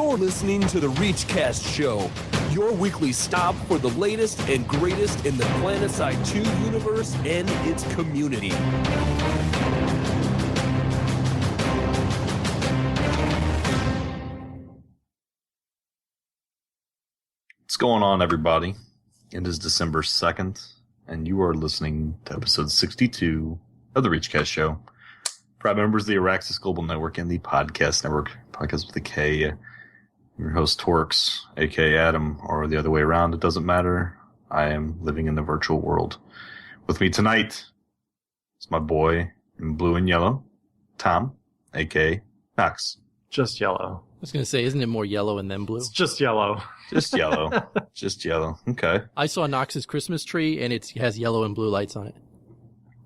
You're listening to the ReachCast show, your weekly stop for the latest and greatest in the PlanetSide 2 universe and its community. What's going on, everybody? It is December 2nd, and you are listening to episode 62 of the ReachCast show. Proud members of the Araxis Global Network and the Podcast Network, podcast with a K. I'm your host, Torkz, a.k.a. Adam, or the other way around. It doesn't matter. I am living in the virtual world. With me tonight is my boy in blue and yellow, Tom, a.k.a. Noxx. Just yellow. I was going to say, isn't it more yellow and then blue? It's just yellow. Just yellow. Just yellow. Okay. I saw Noxx's Christmas tree, and it has yellow and blue lights on it.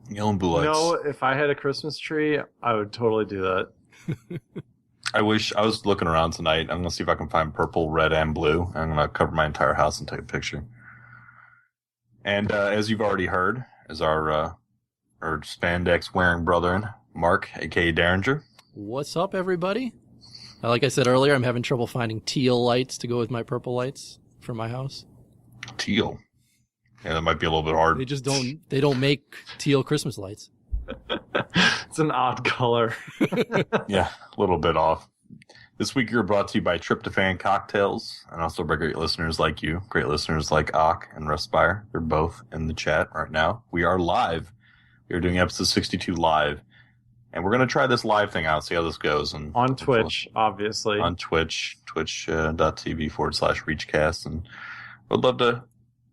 Yellow and blue lights. No, if I had a Christmas tree, I would totally do that. I was looking around tonight. I'm going to see if I can find purple, red, and blue. I'm going to cover my entire house and take a picture. And as you've already heard, is our spandex-wearing brethren, Mark, a.k.a. Deringer. What's up, everybody? Like I said earlier, I'm having trouble finding teal lights to go with my purple lights for my house. Teal. Yeah, that might be a little bit hard. They don't make teal Christmas lights. It's an odd color. Yeah, a little bit off. This week you're brought to you by Tryptophan Cocktails, and also by great listeners like you, great listeners like Ock and Respire. They're both in the chat right now. We are live. We are doing episode 62 live. And we're going to try this live thing out, see how this goes. And on Twitch, obviously. On Twitch, twitch.tv/ReachCast. And would love to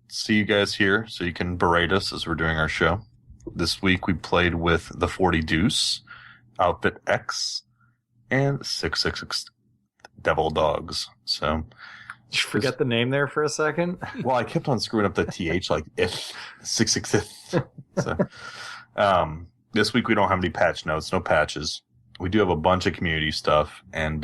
see you guys here so you can berate us as we're doing our show. This week we played with the 40 Deuce, Outfit X, and 666 Devil Dogs. So, did you forget the name there for a second? Well, I kept on screwing up the TH, like if 666. So, this week we don't have any patch notes, no patches. We do have a bunch of community stuff, and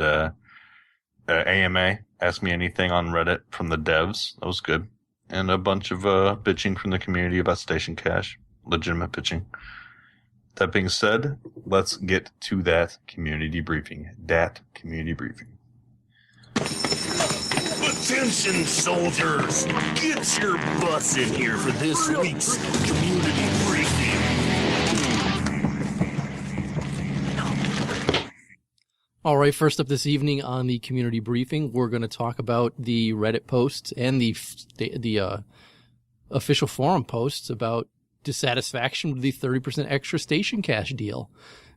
AMA asked me anything on Reddit from the devs. That was good. And a bunch of bitching from the community about Station Cache. Legitimate pitching. That being said, let's get to that community briefing. Attention, soldiers! Get your butts in here for this week's community briefing. All right, first up this evening on the community briefing, we're going to talk about the Reddit posts and the official forum posts about dissatisfaction with the 30% extra station cash deal.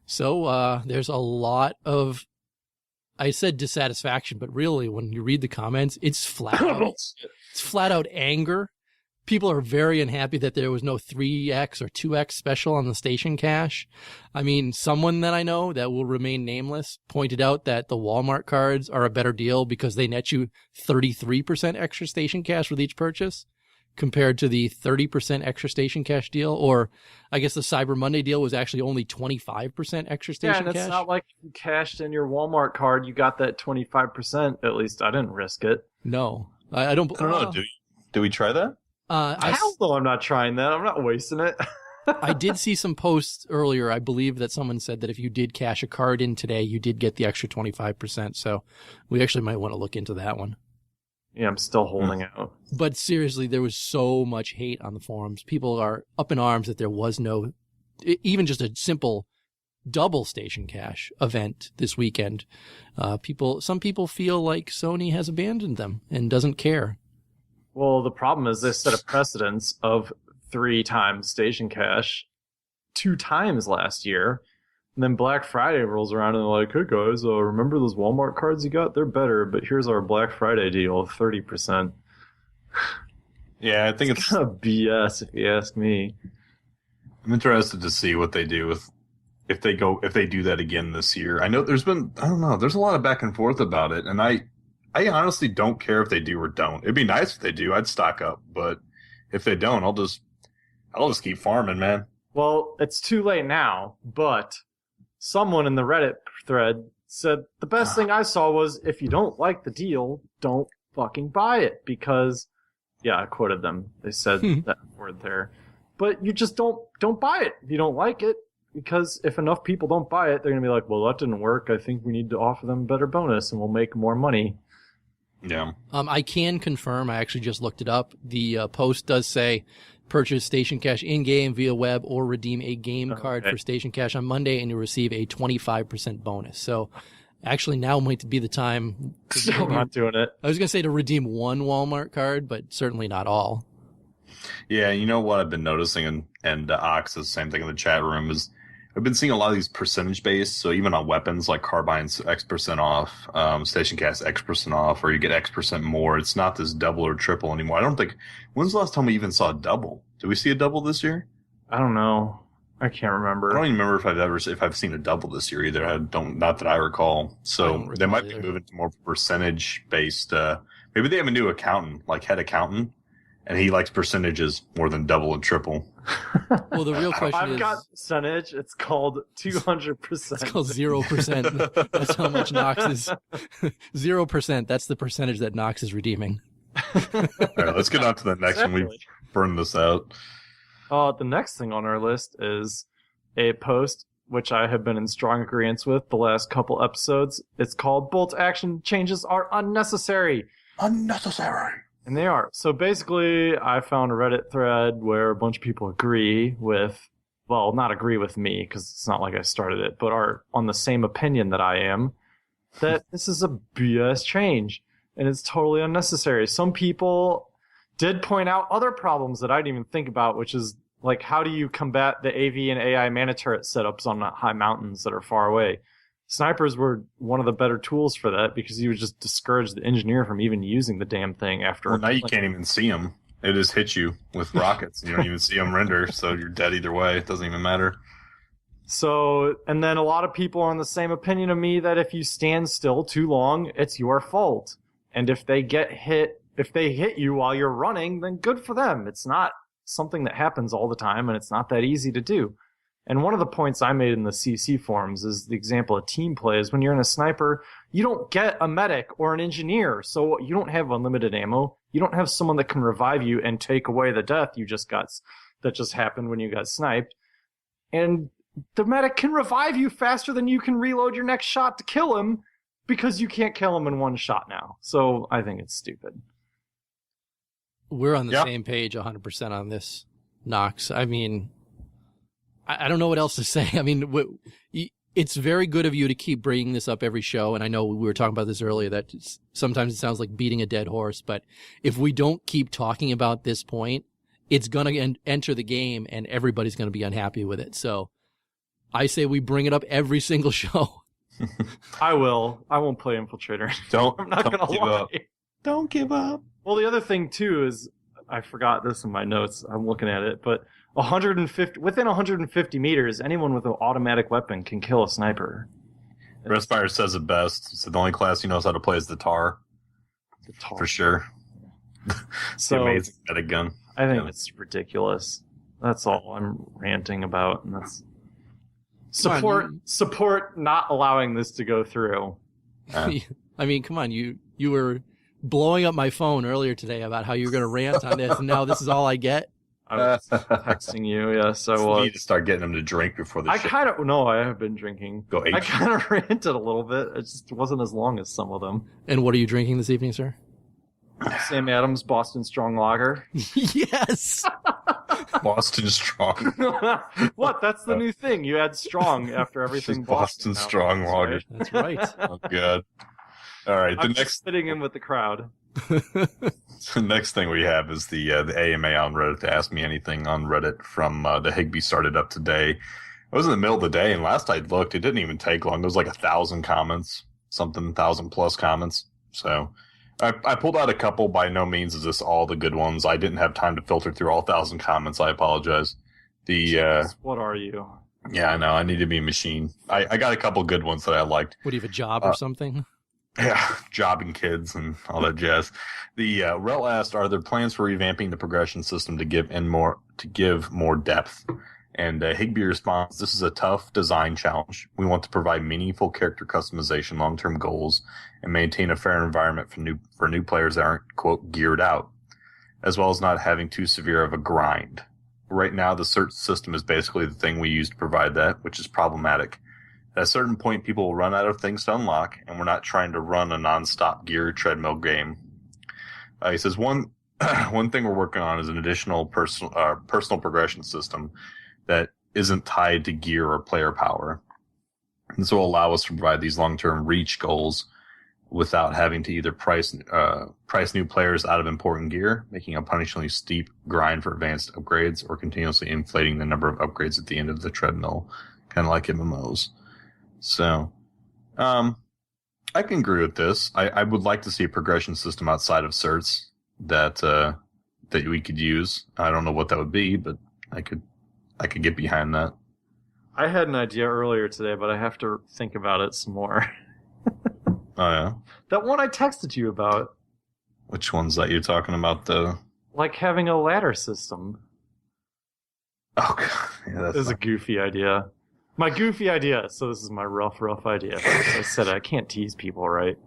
So there's a lot of, I said dissatisfaction, but really when you read the comments, it's flat out anger. People are very unhappy that there was no 3x or 2x special on the station cash. I mean, someone that I know that will remain nameless pointed out that the Walmart cards are a better deal because they net you 33% extra station cash with each purchase compared to the 30% extra station cash deal. Or I guess the Cyber Monday deal was actually only 25% extra station cash. Yeah, and it's not like you cashed in your Walmart card, you got that 25%. At least I didn't risk it. No, I don't know. Do we try that? Hell no, I'm not trying that. I'm not wasting it. I did see some posts earlier. I believe that someone said that if you did cash a card in today, you did get the extra 25%. So we actually might want to look into that one. Yeah, I'm still holding out. But seriously, there was so much hate on the forums. People are up in arms that there was no, even just a simple double station cash event this weekend. Some people feel like Sony has abandoned them and doesn't care. Well, the problem is they set a precedence of 3 times station cash 2 times last year. And then Black Friday rolls around and they're like, hey guys, remember those Walmart cards you got? They're better, but here's our Black Friday deal of 30%. Yeah, I think it's kind of BS if you ask me. I'm interested to see what they do with if they do that again this year. I know there's a lot of back and forth about it, and I honestly don't care if they do or don't. It'd be nice if they do. I'd stock up, but if they don't, I'll just keep farming, man. Well, it's too late now, but someone in the Reddit thread said the best thing I saw was if you don't like the deal, don't fucking buy it because, yeah, I quoted them. They said that word there. But you just don't buy it if you don't like it, because if enough people don't buy it, they're going to be like, well, that didn't work. I think we need to offer them a better bonus and we'll make more money. Yeah. I can confirm, I actually just looked it up. The post does say purchase Station Cash in-game via web or redeem a game card for Station Cash on Monday and you'll receive a 25% bonus. So actually now might be the time. I'm not doing it. I was going to say to redeem one Walmart card, but certainly not all. Yeah, you know what I've been noticing, and Ox is the same thing in the chat room, is I've been seeing a lot of these percentage based, so even on weapons like carbines X% off, Station Cast X% off, or you get X% more. It's not this double or triple anymore. I don't think, when's the last time we even saw a double? Did we see a double this year? I don't know. I can't remember. I don't even remember if I've seen a double this year either. Not that I recall. So they might be moving to more percentage based. Maybe they have a new accountant, like head accountant, and he likes percentages more than double and triple. Well, the real question is... I've got percentage. It's called 200%. It's called 0%. That's how much Noxx is. 0%. That's the percentage that Noxx is redeeming. All right, let's get on to the next one. We've burned this out. The next thing on our list is a post which I have been in strong agreement with the last couple episodes. It's called Bolt Action Changes Are Unnecessary. Unnecessary. And they are. So basically, I found a Reddit thread where a bunch of people agree with, well, not agree with me, because it's not like I started it, but are on the same opinion that I am, that this is a BS change, and it's totally unnecessary. Some people did point out other problems that I didn't even think about, which is, like, how do you combat the AV and AI mana turret setups on high mountains that are far away? Snipers were one of the better tools for that because you would just discourage the engineer from even using the damn thing after. Well, now you can't even see them. It just hits you with rockets. You don't even see them render, so you're dead either way. It doesn't even matter. So, and then a lot of people are on the same opinion of me that if you stand still too long, it's your fault. And if they hit you while you're running, then good for them. It's not something that happens all the time, and it's not that easy to do. And one of the points I made in the CC forums is the example of team play is when you're in a sniper, you don't get a medic or an engineer. So you don't have unlimited ammo. You don't have someone that can revive you and take away the death that just happened when you got sniped. And the medic can revive you faster than you can reload your next shot to kill him because you can't kill him in one shot now. So I think it's stupid. We're on the same page 100% on this, Noxx. I mean, I don't know what else to say. I mean, it's very good of you to keep bringing this up every show. And I know we were talking about this earlier, that sometimes it sounds like beating a dead horse. But if we don't keep talking about this point, it's going to enter the game and everybody's going to be unhappy with it. So I say we bring it up every single show. I will. I won't play Infiltrator. I'm not going to lie. Don't give up. Well, the other thing, too, is I forgot this in my notes. I'm looking at it. But within 150 meters, anyone with an automatic weapon can kill a sniper. Respire says it best. So the only class he knows how to play is the Tar. For sure. It's the amazing meta gun. I think it's ridiculous. That's all I'm ranting about. And that's support not allowing this to go through. I mean, come on, you were blowing up my phone earlier today about how you were going to rant on this, and now this is all I get. I was texting you, yes, I was. You need to start getting them to drink before the show. No, I have been drinking. I kind of ranted a little bit. It just wasn't as long as some of them. And what are you drinking this evening, sir? Sam Adams Boston Strong Lager. Yes! Boston Strong. What? That's the new thing. You add strong after everything Boston Strong Lager. That's right. Oh, God. All right. I'm just fitting in with the crowd. The next thing we have is the AMA on Reddit to Ask Me Anything on Reddit from the Higby started up today. It was in the middle of the day, and last I looked, it didn't even take long. There was like 1,000 comments, 1,000 plus comments. So I pulled out a couple. By no means is this all the good ones. I didn't have time to filter through all 1,000 comments. I apologize. Jeez, what are you? Yeah, I know. I need to be a machine. I got a couple good ones that I liked. What, do you have a job or something? Yeah, jobbing kids and all that jazz. The Rel asked, "Are there plans for revamping the progression system to give more depth?" And Higby responds, "This is a tough design challenge. We want to provide meaningful character customization, long-term goals, and maintain a fair environment for new players that aren't, quote, geared out, as well as not having too severe of a grind. Right now, the search system is basically the thing we use to provide that, which is problematic. At a certain point, people will run out of things to unlock, and we're not trying to run a non-stop gear treadmill game. He says one thing we're working on is an additional personal progression system that isn't tied to gear or player power. And this will allow us to provide these long-term reach goals without having to either price new players out of important gear, making a punishingly steep grind for advanced upgrades, or continuously inflating the number of upgrades at the end of the treadmill, kind of like MMOs. So, I can agree with this. I would like to see a progression system outside of certs that we could use. I don't know what that would be, but I could get behind that. I had an idea earlier today, but I have to think about it some more. Oh, yeah? That one I texted you about. Which one's that you're talking about, though? Like having a ladder system. Oh, God. Yeah, This is a goofy idea. My goofy idea, so this is my rough idea. I said I can't tease people, right?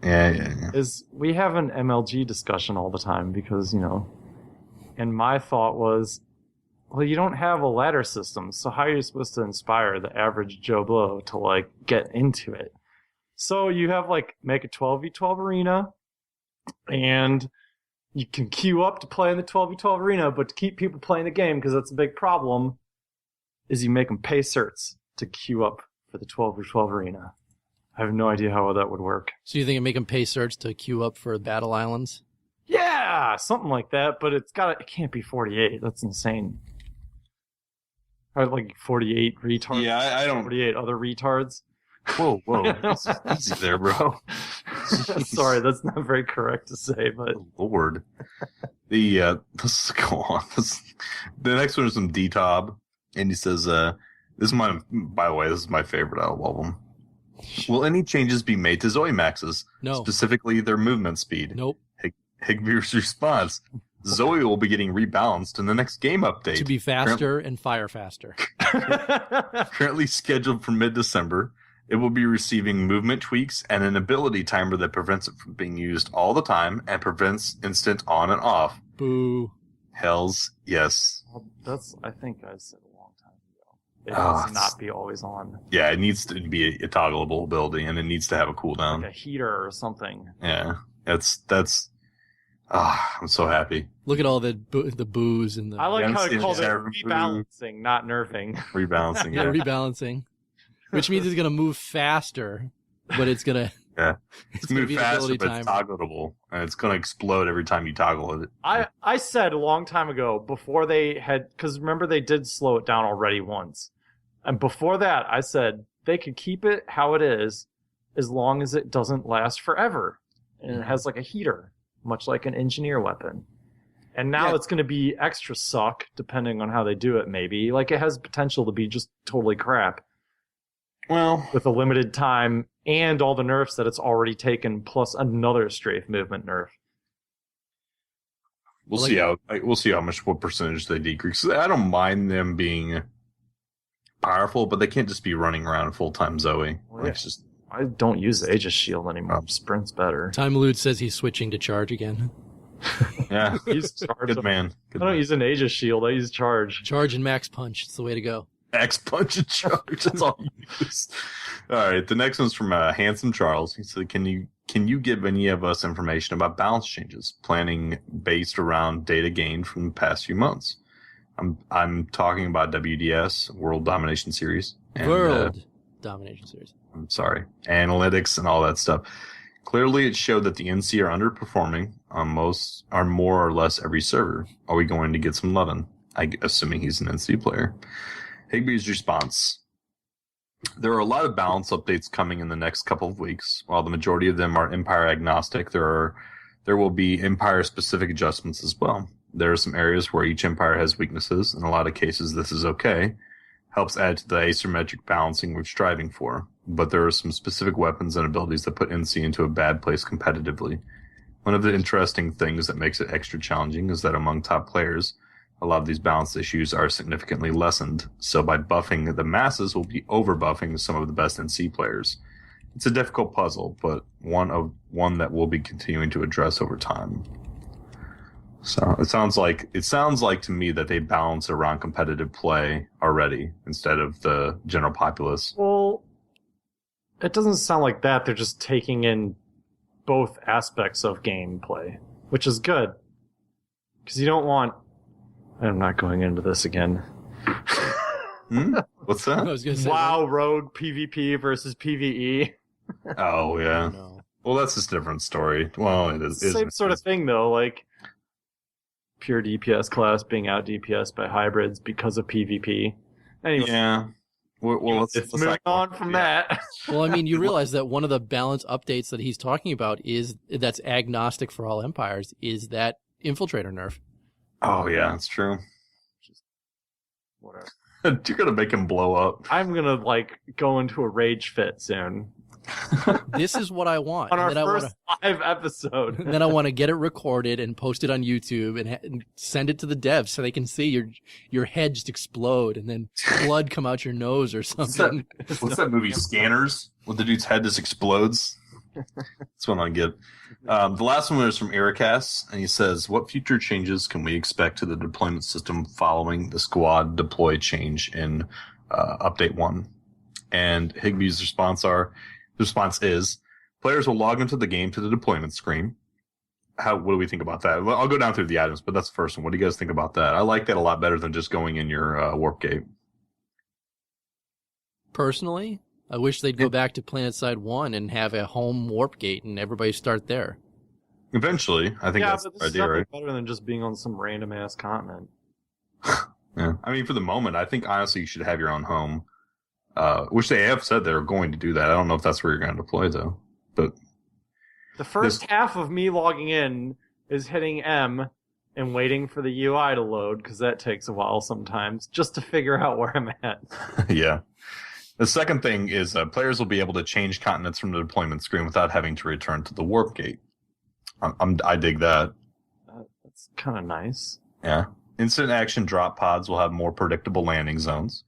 Yeah. Is we have an MLG discussion all the time because, and my thought was, well, you don't have a ladder system, so how are you supposed to inspire the average Joe Blow to, get into it? So you have, make a 12v12 arena, and you can queue up to play in the 12v12 arena, but to keep people playing the game, because that's a big problem, is you make them pay certs to queue up for the 12v12 arena. I have no idea how that would work. So you think it make them pay certs to queue up for Battle Islands? Yeah, something like that, but it can't be 48. That's insane. Or 48 retards. Yeah, I don't... 48 other retards. Whoa. Easy there, bro. Sorry, that's not very correct to say, but... Oh, Lord. Let's go on. The next one is from D-Tob, and he says, by the way, this is my favorite out of all of them. Will any changes be made to Zoe Maxes? No. Specifically, their movement speed? Nope. Higbeer's response. Zoe will be getting rebalanced in the next game update. To be faster and fire faster. Currently scheduled for mid-December, it will be receiving movement tweaks and an ability timer that prevents it from being used all the time and prevents instant on and off. Boo. Hells yes. Well, I think I said a long time ago. It Oh, needs to not be always on. Yeah, it needs to be a toggleable ability, and it needs to have a cooldown. Like a heater or something. Yeah, that's. I'm so happy. Look at all the boos and the I like how Yeah, it calls it yeah. rebalancing, not nerfing. Rebalancing. yeah, Yeah, rebalancing, which means it's gonna move faster, but it's gonna it's move be an faster, ability but it's timer. toggleable, and it's gonna explode every time you toggle it. I said a long time ago, before they had, because remember they did slow it down already once. And before that, I said they could keep it how it is as long as it doesn't last forever. And it has a heater, much like an engineer weapon. And now it's going to be extra suck, depending on how they do it, maybe. It has potential to be just totally crap. Well, With a limited time and all the nerfs that it's already taken, plus another strafe movement nerf. we'll see what percentage they decrease. I don't mind them being powerful, but they can't just be running around full-time Zoe. Well, yeah. It's just I don't use the Aegis Shield anymore. Sprint's better. Time Elude says he's switching to charge again. yeah. Use charge. Good man. Good I don't man. use an Aegis Shield. I use charge. Charge and max punch. It's the way to go. X punch and charge. That's all you use. All right. The next one's from Handsome Charles. He said, "Can you give any of us information about balance changes, planning based around data gained from the past few months?" I'm talking about WDS, World Domination Series. And, World Domination Series. I'm sorry, analytics and all that stuff. Clearly, it showed that the NC are underperforming on more or less every server. Are we going to get some lovin'? Assuming he's an NC player. Higbee's response. There are a lot of balance updates coming in the next couple of weeks. While the majority of them are Empire agnostic, there will be Empire specific adjustments as well. There are some areas where each Empire has weaknesses. In a lot of cases, this is okay. Helps add to the asymmetric balancing we're striving for. But there are some specific weapons and abilities that put NC into a bad place competitively. One of the interesting things that makes it extra challenging is that among top players, a lot of these balance issues are significantly lessened. So by buffing the masses, we'll be over-buffing some of the best NC players. It's a difficult puzzle, but one that we'll be continuing to address over time. So it sounds like to me that they balance around competitive play already instead of the general populace. Well, it doesn't sound like that. They're just taking in both aspects of gameplay, which is good. Because you don't want... I'm not going into this again. What's I that? was gonna say, WoW Rogue PvP versus PvE. Oh, yeah. no. Well, that's just a different story. Well, it is. Same sort of thing, though. Like, pure DPS class being out DPS by hybrids because of PvP. Anyway, Yeah. Well, let's move not go on into from that. that. Well, I mean, you realize that one of the balance updates that he's talking about that's agnostic for all empires is that infiltrator nerf. Oh, yeah, that's true. Whatever. You're going to make him blow up. I'm gonna like go into a rage fit soon This is what I want. on our And then first live episode. then I want to get it recorded and post it on YouTube and send it to the devs so they can see your head just explode and then blood come out your nose or something. What's that movie, Scanners? Where the dude's head just explodes? That's what I get. The last one is from Ericast, and he says, what future changes can we expect to the deployment system following the squad deploy change in Update 1? And Higby's response is, players will log into the game to the deployment screen. What do we think about that? Well, I'll go down through the items, but that's the first one. What do you guys think about that? I like that a lot better than just going in your warp gate. Personally, I wish they'd go back to PlanetSide 1 and have a home warp gate and everybody start there. Eventually, I think Yeah, that's but the this is idea, right? better than just being on some random ass continent. Yeah. I mean, for the moment, I think honestly you should have your own home, which they have said they're going to do that. I don't know if that's where you're going to deploy, though. But The first half of me logging in is hitting M and waiting for the UI to load, because that takes a while sometimes, just to figure out where I'm at. yeah. The second thing is players will be able to change continents from the deployment screen without having to return to the warp gate. I dig that. That's kind of nice. Yeah. Instant action drop pods will have more predictable landing zones.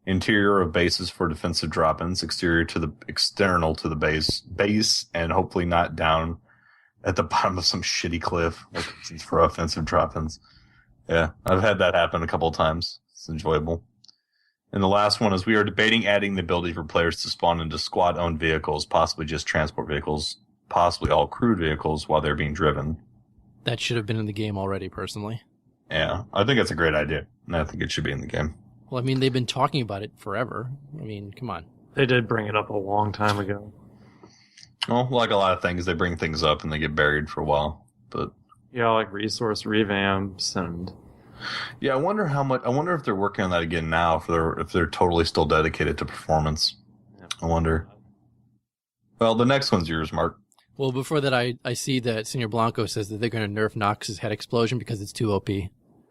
Interior of bases for defensive drop-ins, external to the base, and hopefully not down at the bottom of some shitty cliff like for offensive drop-ins. Yeah, I've had that happen a couple of times. It's enjoyable. And the last one is we are debating adding the ability for players to spawn into squad-owned vehicles, possibly just transport vehicles, possibly all crewed vehicles while they're being driven. That should have been in the game already, personally. Yeah, I think that's a great idea, and I think it should be in the game. Well, I mean, they've been talking about it forever. I mean, come on. They did bring it up a long time ago. Well, like a lot of things, they bring things up and they get buried for a while. But Yeah, like resource revamps and... yeah, I wonder if they're working on that again now, if they're totally still dedicated to performance. Yeah. I wonder. Well, the next one's yours, Mark. Well, before that, I see that Senor Blanco says that they're going to nerf Noxx's head explosion because it's too OP.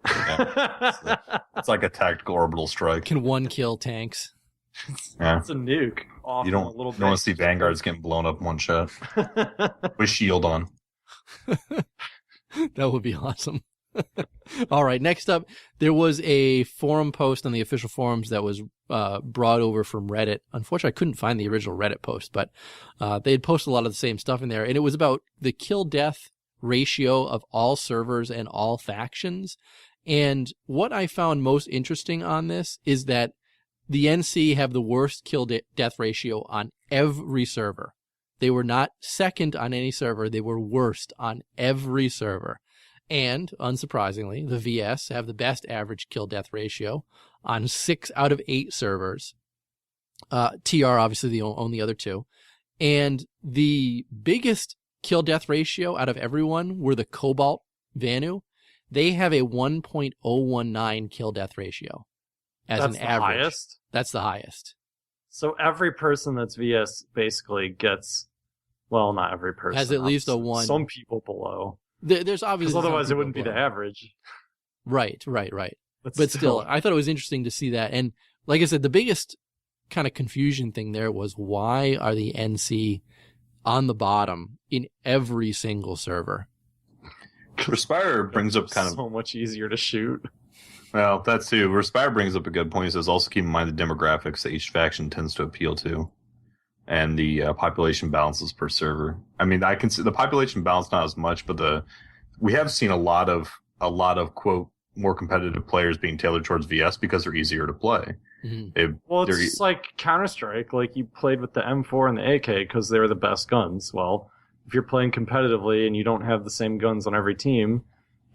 Yeah. It's like a tactical orbital strike. Can one kill tanks? Yeah. It's a nuke. Off You a don't little want to see Vanguards getting blown up in one shot with shield on. That would be awesome. All right, next up, there was a forum post on the official forums that was brought over from Reddit. Unfortunately, I couldn't find the original Reddit post, but they had posted a lot of the same stuff in there, and it was about the kill-death ratio of all servers and all factions. And what I found most interesting on this is that the NC have the worst kill-death ratio on every server. They were not second on any server. They were worst on every server. And, unsurprisingly, the VS have the best average kill-death ratio on 6 out of 8 servers. TR, obviously, own the other two. And the biggest kill-death ratio out of everyone were the Cobalt Vanu. They have a 1.019 kill-death ratio as That's an the average. highest? That's the highest. So every person that's VS basically gets... Well, not every person. Has at least a 1. Some people below. There's obviously... Because otherwise some it wouldn't be people the below. average. Right. But still, I thought it was interesting to see that. And like I said, the biggest kind of confusion thing there was why are the NC on the bottom in every single server? Respire brings up kind of... so much easier to shoot. Well, that too. Respire brings up a good point. He says also keep in mind the demographics that each faction tends to appeal to. And the population balances per server. I mean, I can see the population balance not as much, but we have seen a lot of quote more competitive players being tailored towards VS because they're easier to play. Well, it's just like Counter-Strike. Like, you played with the M4 and the AK because they were the best guns. Well, if you're playing competitively and you don't have the same guns on every team,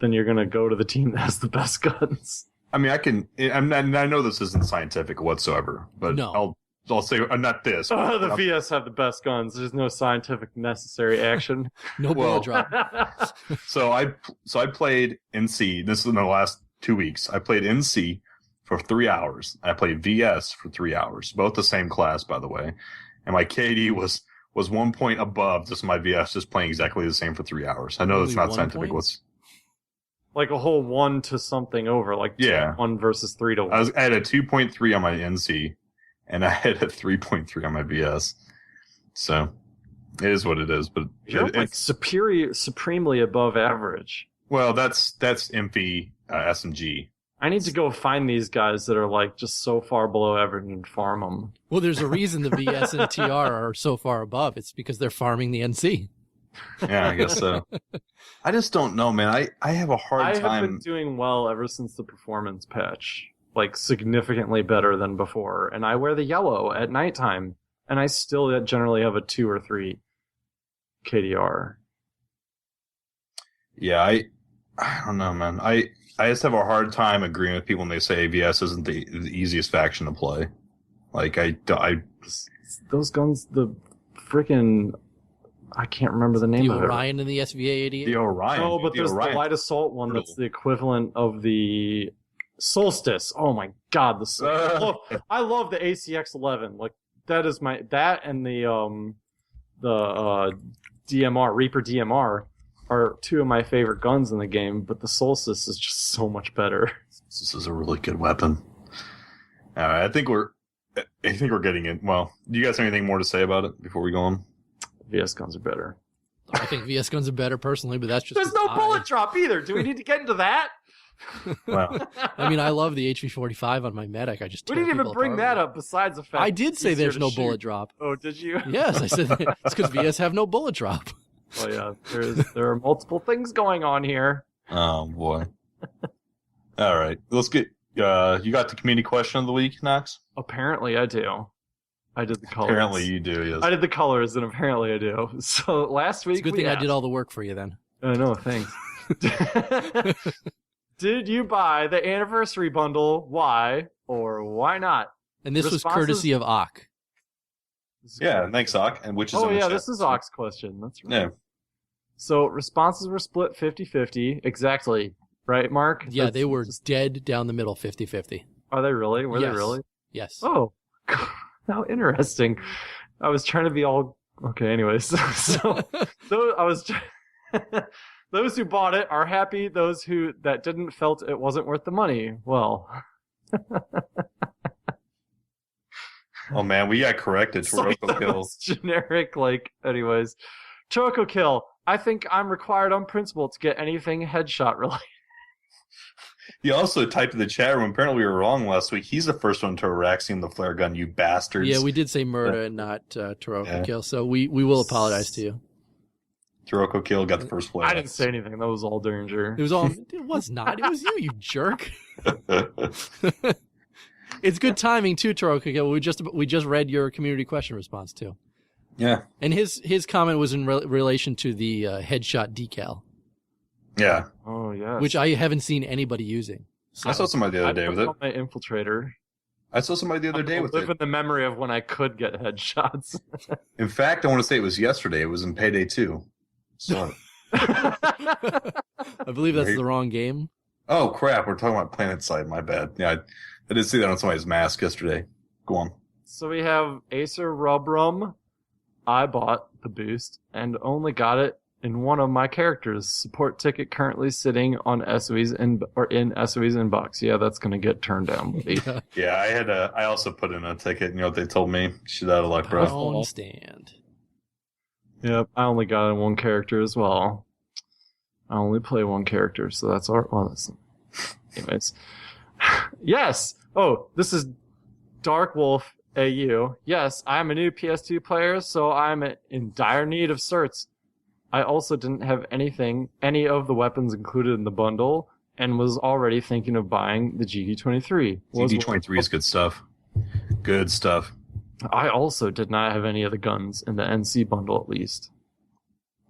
then you're going to go to the team that has the best guns. I mean, I know this isn't scientific whatsoever, but No. I'll say not this. The VS have the best guns. There's no scientific necessary action. No bullet drop. So I played NC. This is in the last 2 weeks. I played NC for 3 hours. I played VS for 3 hours. Both the same class, by the way. And my KD was 1 point above just my VS, just playing exactly the same for 3 hours. I know Only that's not 1 scientific. point? Like a whole 1 to something over, like 1 versus 3 to 1. I had a 2.3 on my NC, and I had a 3.3 on my VS. So it is what it is. But You're like supremely above average. Well, that's MP SMG. I need to go find these guys that are like just so far below average and farm them. Well, there's a reason the VS and TR are so far above. It's because they're farming the NC. Yeah, I guess so. I just don't know, man. I have a hard time. I have been doing well ever since the performance patch. Like, significantly better than before. And I wear the yellow at nighttime. And I still generally have a 2 or 3 KDR. Yeah, I don't know, man. I just have a hard time agreeing with people when they say AVS isn't the easiest faction to play. Like, those guns, the freaking... I can't remember the name The of it. Orion and the SVA-88? The Orion. No, but there's Orion. the light assault one that's the equivalent of the Solstice. Oh my god, I love the ACX-11. Like, that is that and the DMR, Reaper DMR are 2 of my favorite guns in the game, but the Solstice is just so much better. This is a really good weapon. All right, I think we're getting in. Well, do you guys have anything more to say about it before we go on? VS guns are better. I think VS guns are better personally, but that's just... There's no bullet drop either. Do we need to get into that? Well, I mean, I love the HV-45 on my medic. I just we didn't even bring that up besides the fact I did say there's no bullet drop. Oh, did you? Yes, I said that. It's because VS have no bullet drop. Oh, yeah. There are multiple things going on here. oh, boy. All right. Let's get... you got the community question of the week, Noxx? Apparently I do. I did the colors. Apparently you do, yes. I did the colors, and apparently I do. So last week It's a good thing I did all the work for you then. No, thanks. Did you buy the anniversary bundle? Why or why not? And this was courtesy of Ock. Yeah, thanks, Ock. And which is in the chat. This is Ock's question. That's right. Yeah. So responses were split 50-50. Exactly. Right, Mark? Yeah, they were dead down the middle, 50-50. Are they really? Were they Yes. really? Yes. Oh, how interesting. I was trying to be all... Okay, anyways. So those who bought it are happy. Those that didn't felt it wasn't worth the money. Well... Oh, man, we got corrected. Toroko kill. Generic, anyways. Toroko kill. I think I'm required on principle to get anything headshot related. He also typed in the chat room. Apparently, we were wrong last week. He's the first one to Araxium the flare gun, you bastards. Yeah, we did say Murda and not Toroko kill, so we will apologize to you. Toroko kill got the first flare. I didn't say anything. That was all Deringer. It was not. It was you jerk. It's good timing too, Toroko kill. We just read your community question response too. Yeah. And his comment was in relation to the headshot decal. Yeah. Oh, yeah. Which I haven't seen anybody using. So. I saw somebody the other day with it. My infiltrator. I saw somebody the other day with it. Live in the memory of when I could get headshots. In fact, I want to say it was yesterday. It was in Payday 2. So. I believe that's the wrong game. Oh, crap. We're talking about Planet Side. My bad. Yeah, I did see that on somebody's mask yesterday. Go on. So we have Acer Rubrum. I bought the boost and only got it in one of my characters. Support ticket currently sitting on SOE's in SOE's inbox. Yeah, that's going to get turned down, buddy. Yeah, I also put in a ticket. You know what they told me? Shit out of luck, bro. Phone stand. Yep, I only got in one character as well. I only play one character, so that's our... Well, that's... Anyways. Yes! Oh, this is DarkWolf AU. Yes, I'm a new PS2 player, so I'm in dire need of certs. I also didn't have any of the weapons included in the bundle, and was already thinking of buying the GD23. GD23 is good stuff. Good stuff. I also did not have any of the guns in the NC bundle, at least.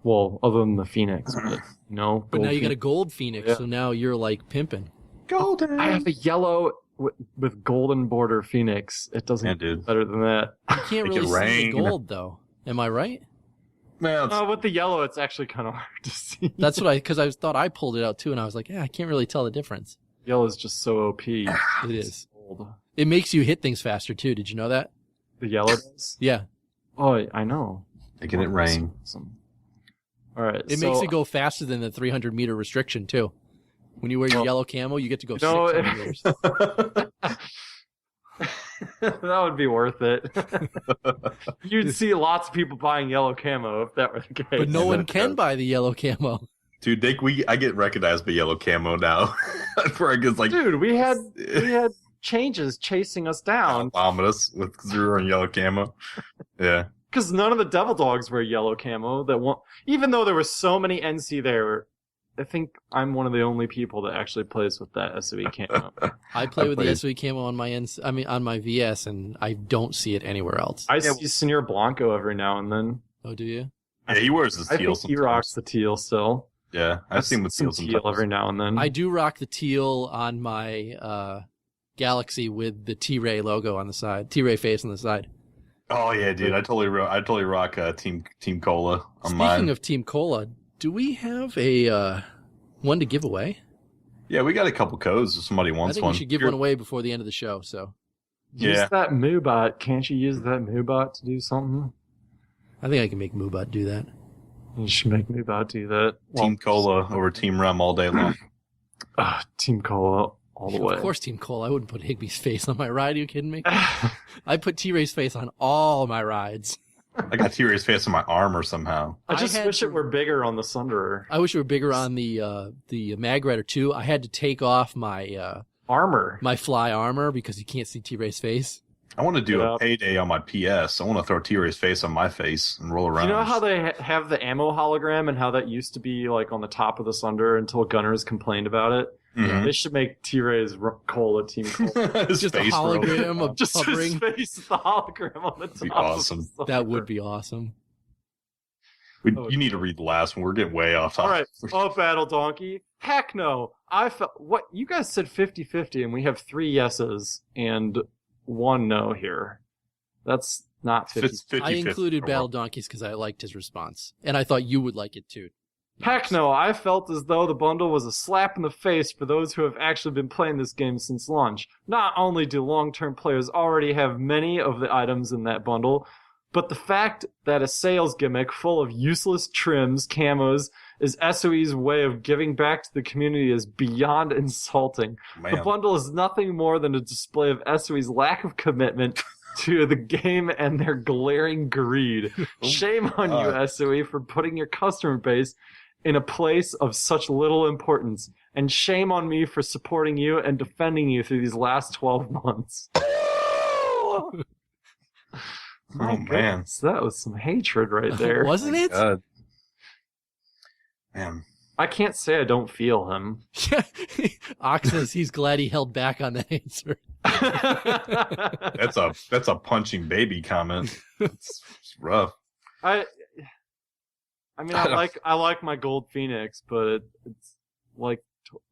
Well, other than the Phoenix, but no. But now you got a gold Phoenix, so now you're like pimping. Golden. I have a yellow with golden border Phoenix. It doesn't get better than that. You can't really see the gold, though. Am I right? Well, with the yellow, it's actually kind of hard to see. That's what because I thought I pulled it out too, and I was like, I can't really tell the difference. Yellow is just so OP. It is. It makes you hit things faster too. Did you know that? The yellow does? Yeah. Oh, I know. Making it rain. Awesome. All right. It makes it go faster than the 300-meter restriction too. When you wear your yellow camo, you get to go 600 meters. That would be worth it. You'd see lots of people buying yellow camo if that were the case. But no one can buy the yellow camo. Dude, I get recognized by yellow camo now. Dude, we had changes chasing us down. Ominous with zero and yellow camo. Yeah. Because none of the Devil Dogs wear yellow camo. Even though there were so many NC there, I think I'm one of the only people that actually plays with that SOE camo. I play with the SOE camo on my VS, and I don't see it anywhere else. I see Senor Blanco every now and then. Oh, do you? Yeah, he wears the teal. I think sometimes. he rocks the teal still. Yeah, I've seen with teal sometimes. Every now and then. I do rock the teal on my Galaxy with the T-Ray logo on the side, T-Ray face on the side. Oh yeah, dude, I totally rock Team Cola on mine. Speaking of Team Cola, do we have a one to give away? Yeah, we got a couple codes if somebody wants one. I think we should give one away before the end of the show. So use that Moobot. Can't you use that Moobot to do something? I think I can make Moobot do that. You should make Moobot do that. Team Cola over Team Rem all day long. Team Cola all the way. Of course, Team Cola. I wouldn't put Higby's face on my ride. Are you kidding me? I put T-Ray's face on all my rides. I got T-Ray's face on my armor somehow. I just wish it were bigger on the Sunderer. I wish it were bigger on the Mag Rider too. I had to take off my armor, my fly armor, because you can't see T-Ray's face. I want to do a payday on my PS. I want to throw T-Ray's face on my face and roll around. You know how they have the ammo hologram and how that used to be like on the top of the Sunderer until Gunners complained about it? Mm-hmm. They should make T-Ray's Cola Team Cola. Just a hologram of just hovering. His face, the hologram on the top. That'd be awesome. That would be awesome. You need to read the last one. We're getting way off topic. All right. Battle Donkey. Heck no. What you guys said 50-50, and we have 3 yeses and 1 no here. That's not 50. I included Battle Donkeys because I liked his response, and I thought you would like it too. Heck no, I felt as though the bundle was a slap in the face for those who have actually been playing this game since launch. Not only do long-term players already have many of the items in that bundle, but the fact that a sales gimmick full of useless trims, camos, is SOE's way of giving back to the community is beyond insulting. Man. The bundle is nothing more than a display of SOE's lack of commitment to the game and their glaring greed. Shame on you, SOE, for putting your customer base in a place of such little importance. And shame on me for supporting you and defending you through these last 12 months. Man. That was some hatred right there. Wasn't it? Man. I can't say I don't feel him. Ox says he's glad he held back on that answer. That's a punching baby comment. It's rough. I mean, I like my gold Phoenix, but it's like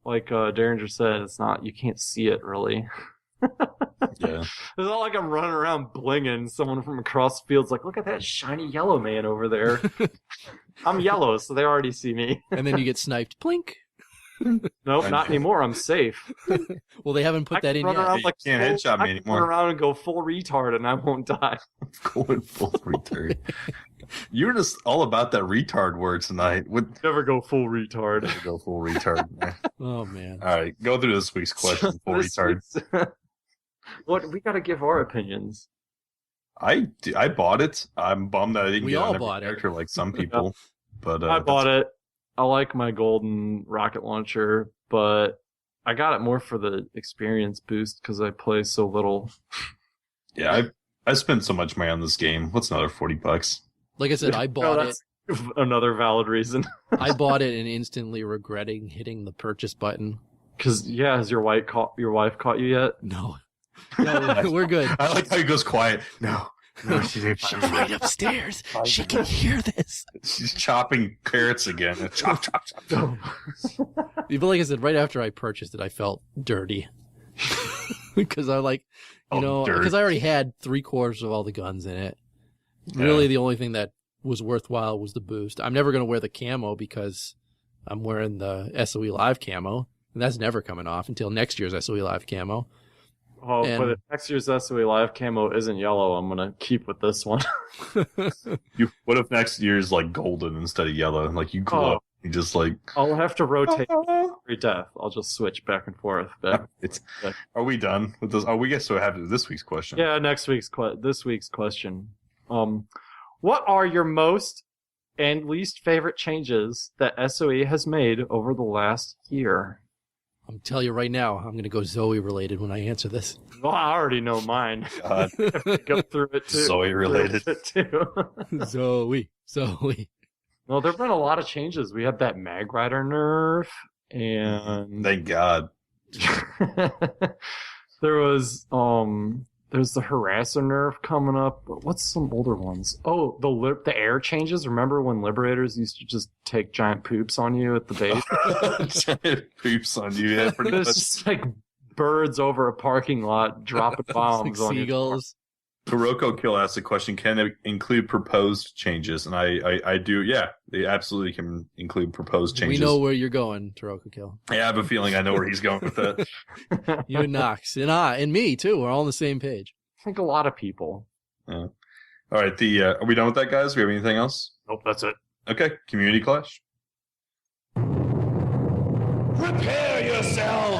Deringer said, it's not. You can't see it really. Yeah, it's not like I'm running around blinging. Someone from across the field's like, "Look at that shiny yellow man over there." I'm yellow, so they already see me. And then you get sniped. Plink. Nope, not anymore. I'm safe. Well, they haven't put that in yet. You can't headshot me anymore. I can run around and go full retard, and I won't die. Going full retard. You were just all about that retard word tonight. Never go full retard. Never go full retard. Oh man! All right, go through this week's question. Full retard. What we got to give our opinions. I bought it. I'm bummed that I didn't We get all on every bought it. character like some people. But I bought it. I like my golden rocket launcher, but I got it more for the experience boost because I play so little. Yeah, I spent so much money on this game. What's another $40? Like I said, I bought it. Another valid reason. I bought it and instantly regretting hitting the purchase button Because has your wife caught you yet? No. No, we're good. I like how he goes quiet. No, she's right upstairs. She can hear this. She's chopping carrots again. Chop, chop, chop. But like I said, right after I purchased it, I felt dirty. Because I because I already had 3/4 of all the guns in it. Really, the only thing that was worthwhile was the boost. I'm never going to wear the camo because I'm wearing the SOE Live camo, and that's never coming off until next year's SOE Live camo. Oh, but if next year's SOE Live camo isn't yellow, I'm going to keep with this one. What if next year's like golden instead of yellow? Like you glow. You just like... I'll have to rotate every death. I'll just switch back and forth. Are we done with this? Oh, we guess so have this week's question. Yeah, this week's question. What are your most and least favorite changes that SOE has made over the last year? I'm telling you right now, I'm going to go Zoe related when I answer this. Well, I already know mine. God. Go through it too. Zoe related. Zoe. Well, there have been a lot of changes. We had that Mag Rider nerf, and thank God. there's the Harasser nerf coming up. But what's some older ones? Oh, the air changes. Remember when Liberators used to just take giant poops on you at the base? Giant poops on you, yeah. Pretty There's much. just like birds over a parking lot dropping bombs like on seagulls. Kuroko Kill asked the question, can it include proposed changes? And I do, yeah. They absolutely can include proposed changes. We know where you're going, Toroko Kill. Yeah, I have a feeling I know where he's going with that. You and Noxx. And me, too. We're all on the same page. I think a lot of people. Yeah. All right, are we done with that, guys? Do we have anything else? Nope, that's it. Okay, Community Clash. Prepare yourselves!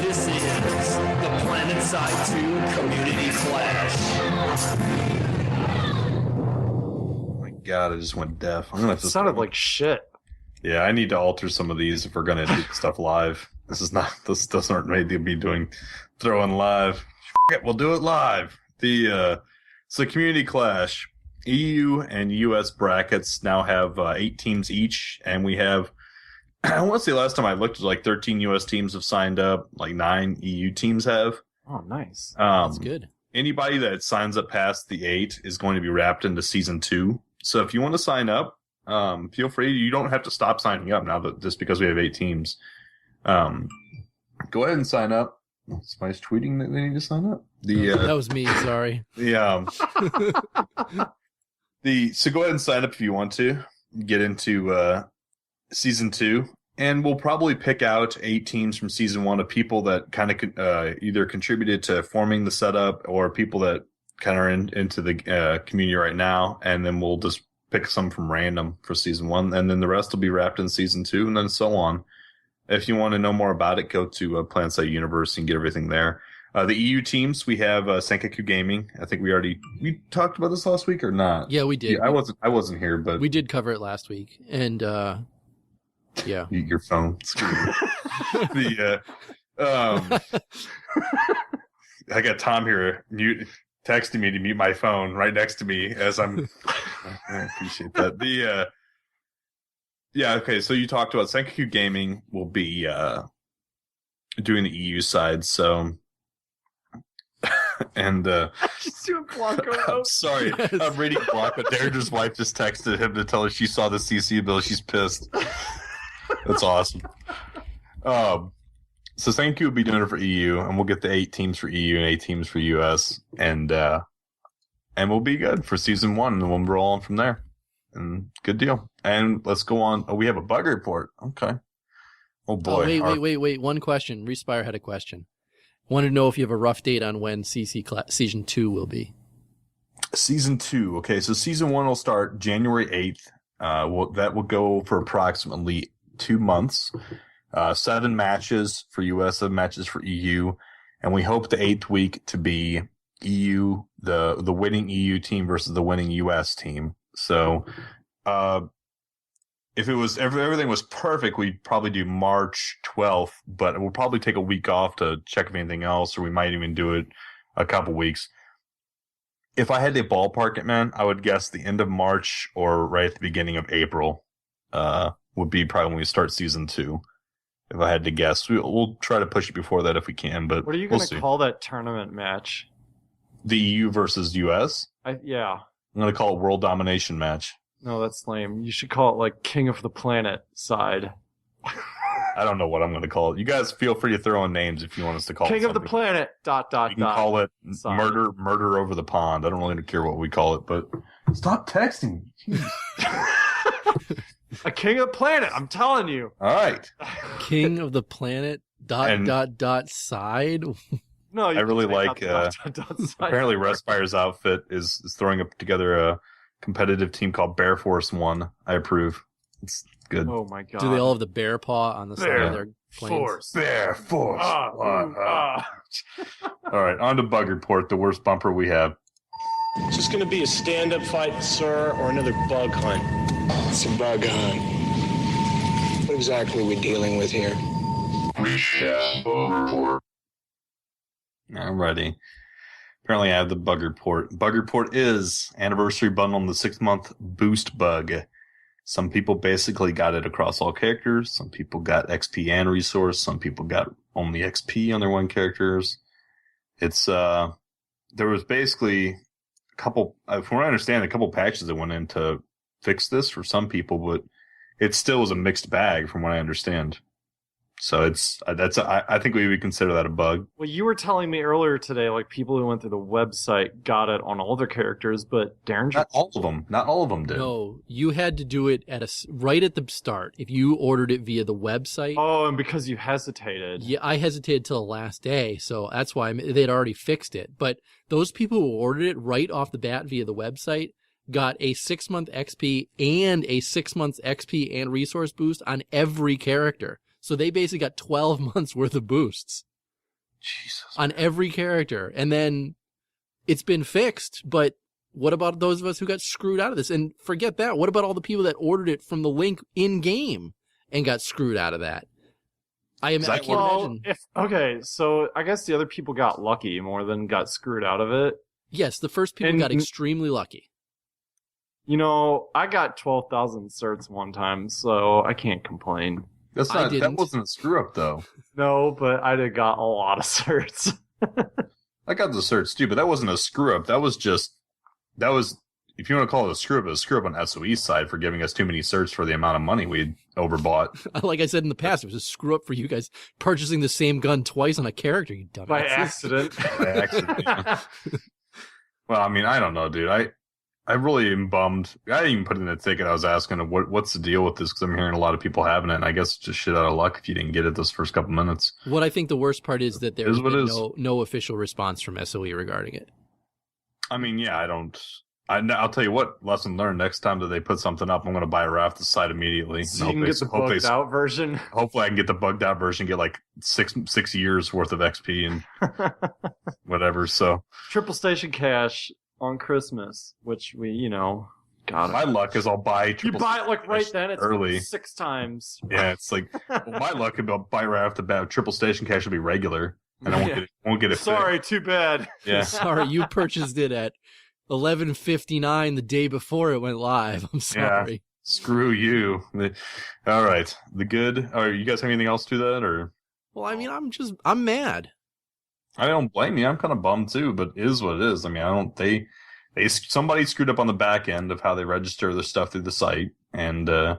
This is the PlanetSide 2 Community Clash. Oh my God, I just went deaf. I'm gonna have It to sounded like shit. Yeah, I need to alter some of these if we're gonna do stuff live. This doesn't made to be throwing live. We'll do it live. So Community Clash, EU and US brackets now have 8 teams each, and we have, I want to say last time I looked, like 13 US teams have signed up, like 9 EU teams have. Oh, nice. That's good. Anybody that signs up past the 8 is going to be wrapped into Season 2. So if you want to sign up, feel free. You don't have to stop signing up now just because we have 8 teams. Go ahead and sign up. Somebody's tweeting that they need to sign up. That was me. Sorry. So go ahead and sign up if you want to get into Season 2. And we'll probably pick out 8 teams from Season 1 of people that kind of either contributed to forming the setup or people that kind of are into the community right now. And then we'll just pick some from random for Season 1. And then the rest will be wrapped in Season 2 and then so on. If you want to know more about it, go to PlanetSide Universe and get everything there. The EU teams, we have Senkaku Gaming. I think we talked about this last week or not? Yeah, we did. Yeah, I wasn't here, but we did cover it last week. And yeah. Your phone. I got Tom here texting me to mute my phone right next to me as I'm. I appreciate that. Yeah, okay. So you talked about Senkaku Gaming will be doing the EU side, so. And Just doing Blanco. I'm sorry, Yes. I'm reading Blanco. Deringer's wife just texted him to tell her she saw the CC bill. She's pissed. That's awesome. So Senkaku will be doing it for EU, and we'll get the 8 teams for EU and 8 teams for US, and we'll be good for Season 1, and then we'll roll on from there. And good deal. And let's go on. Oh, we have a bug report. Okay. Oh boy. Wait. One question. Respire had a question. Wanted to know if you have a rough date on when Season 2 will be. Season 2. Okay, so Season 1 will start January 8th. That will go for approximately 2 months. 7 matches for US, 7 matches for EU. And we hope the 8th week to be EU, the winning EU team versus the winning US team. So, if everything was perfect, we'd probably do March 12th, but we'll probably take a week off to check if anything else, or we might even do it a couple weeks. If I had to ballpark it, man, I would guess the end of March or right at the beginning of April would be probably when we start season 2. If I had to guess, we'll try to push it before that if we can. But what are you going to call that tournament match? The EU versus US? Yeah. I'm going to call it World Domination match. No, that's lame. You should call it like King of the Planet side. I don't know what I'm going to call it. You guys feel free to throw in names if you want us to call it King of the Planet, ... You can call it murder over the pond. I don't really care what we call it, but stop texting me. A King of the Planet, I'm telling you. All right. King of the Planet, ... side. No, I really like, side. apparently Respire's outfit is throwing up together a competitive team called Bear Force 1. I approve. It's good. Oh my god. Do they all have the bear paw on the side of their planes? Bear Force 1. All right, on to Bug Report, the worst bumper we have. Is this going to be a stand-up fight, sir, or another bug hunt? It's a bug hunt. What exactly are we dealing with here? ReachCast Bug Report. Alrighty. Apparently I have the Bug Report. Bug Report is Anniversary Bundle on the 6-month Boost Bug. Some people basically got it across all characters. Some people got XP and resource. Some people got only XP on their one characters. It's, there was basically a couple, from what I understand, a couple patches that went in to fix this for some people, but it still was a mixed bag from what I understand. So I think we would consider that a bug. Well, you were telling me earlier today, like people who went through the website got it on all their characters, but Deringer. Not all of them did. No, you had to do it right at the start. If you ordered it via the website. Oh, and because you hesitated. Yeah, I hesitated till the last day, so that's why they'd already fixed it. But those people who ordered it right off the bat via the website got a 6-month XP and a 6-month XP and resource boost on every character. So they basically got 12 months worth of boosts. Jesus. On every character. And then it's been fixed, but what about those of us who got screwed out of this? And forget that. What about all the people that ordered it from the link in-game and got screwed out of that? I can't imagine. Okay, so I guess the other people got lucky more than got screwed out of it. Yes, the first people got extremely lucky. You know, I got 12,000 certs one time, so I can't complain. That wasn't a screw up though. No, but I got a lot of certs. I got the certs too, but that wasn't a screw up. That was if you want to call it a screw up on SOE's side for giving us too many certs for the amount of money we'd overbought. Like I said in the past, it was a screw up for you guys purchasing the same gun twice on a character, you dumbasses. By accident. Yeah. Well, I mean, I don't know, dude. I really am bummed. I didn't even put in a ticket. I was asking what's the deal with this because I'm hearing a lot of people having it. And I guess it's just shit out of luck if you didn't get it those first couple minutes. What I think the worst part is that there's been no official response from SOE regarding it. I mean, yeah, I'll tell you what, lesson learned. Next time that they put something up, I'm going to buy a raft the site immediately. So you can get the bugged out version? Hopefully I can get the bugged out version, get like six years worth of XP and whatever. So Triple Station Cash on Christmas, which we, got it. My luck is I'll buy triple. You buy it like right then. It's early 6 times. Yeah, it's like my luck if I'll buy right off the bat. Triple Station Cash will be regular, and I won't get it. Sorry, too bad. Yeah, sorry, you purchased it at 11:59 the day before it went live. I'm sorry. Yeah, screw you. All right, the good. You guys have anything else to that or? Well, I mean, I'm mad. I don't blame you. I'm kind of bummed too, but it is what it is. I mean, somebody screwed up on the back end of how they register their stuff through the site, and some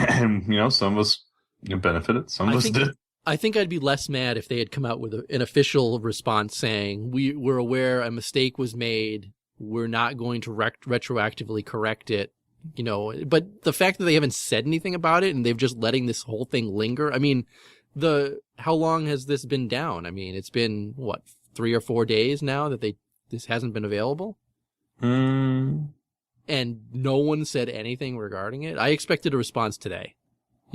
of us benefited, some of us did. I think I'd be less mad if they had come out with an official response saying we're aware a mistake was made. We're not going to retroactively correct it. But the fact that they haven't said anything about it and they've just letting this whole thing linger. I mean, how long has this been down? I mean, it's been 3 or 4 days now that this hasn't been available. And no one said anything regarding it. I expected a response today.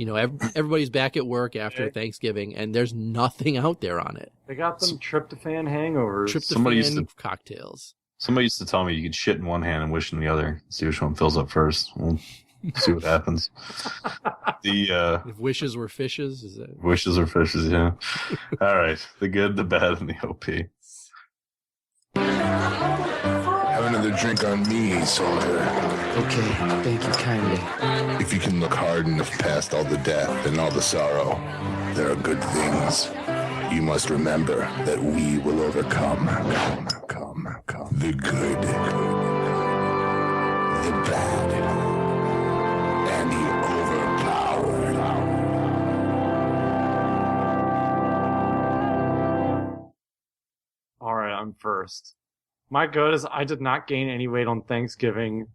Everybody's back at work after Thanksgiving, and there's nothing out there on it. They got them tryptophan hangovers. Tryptophan cocktails. Somebody used to tell me you could shit in one hand and wish in the other. See which one fills up first. We'll see what happens. If wishes were fishes, is that? Wishes are fishes, yeah. All right. The good, the bad, and the OP. another drink on me, soldier. Okay, thank you kindly. If you can look hard enough past all the death and all the sorrow, there are good things. You must remember that we will overcome. Come. The good, the bad, and the overpowered. All right, I'm first. My good is I did not gain any weight on Thanksgiving.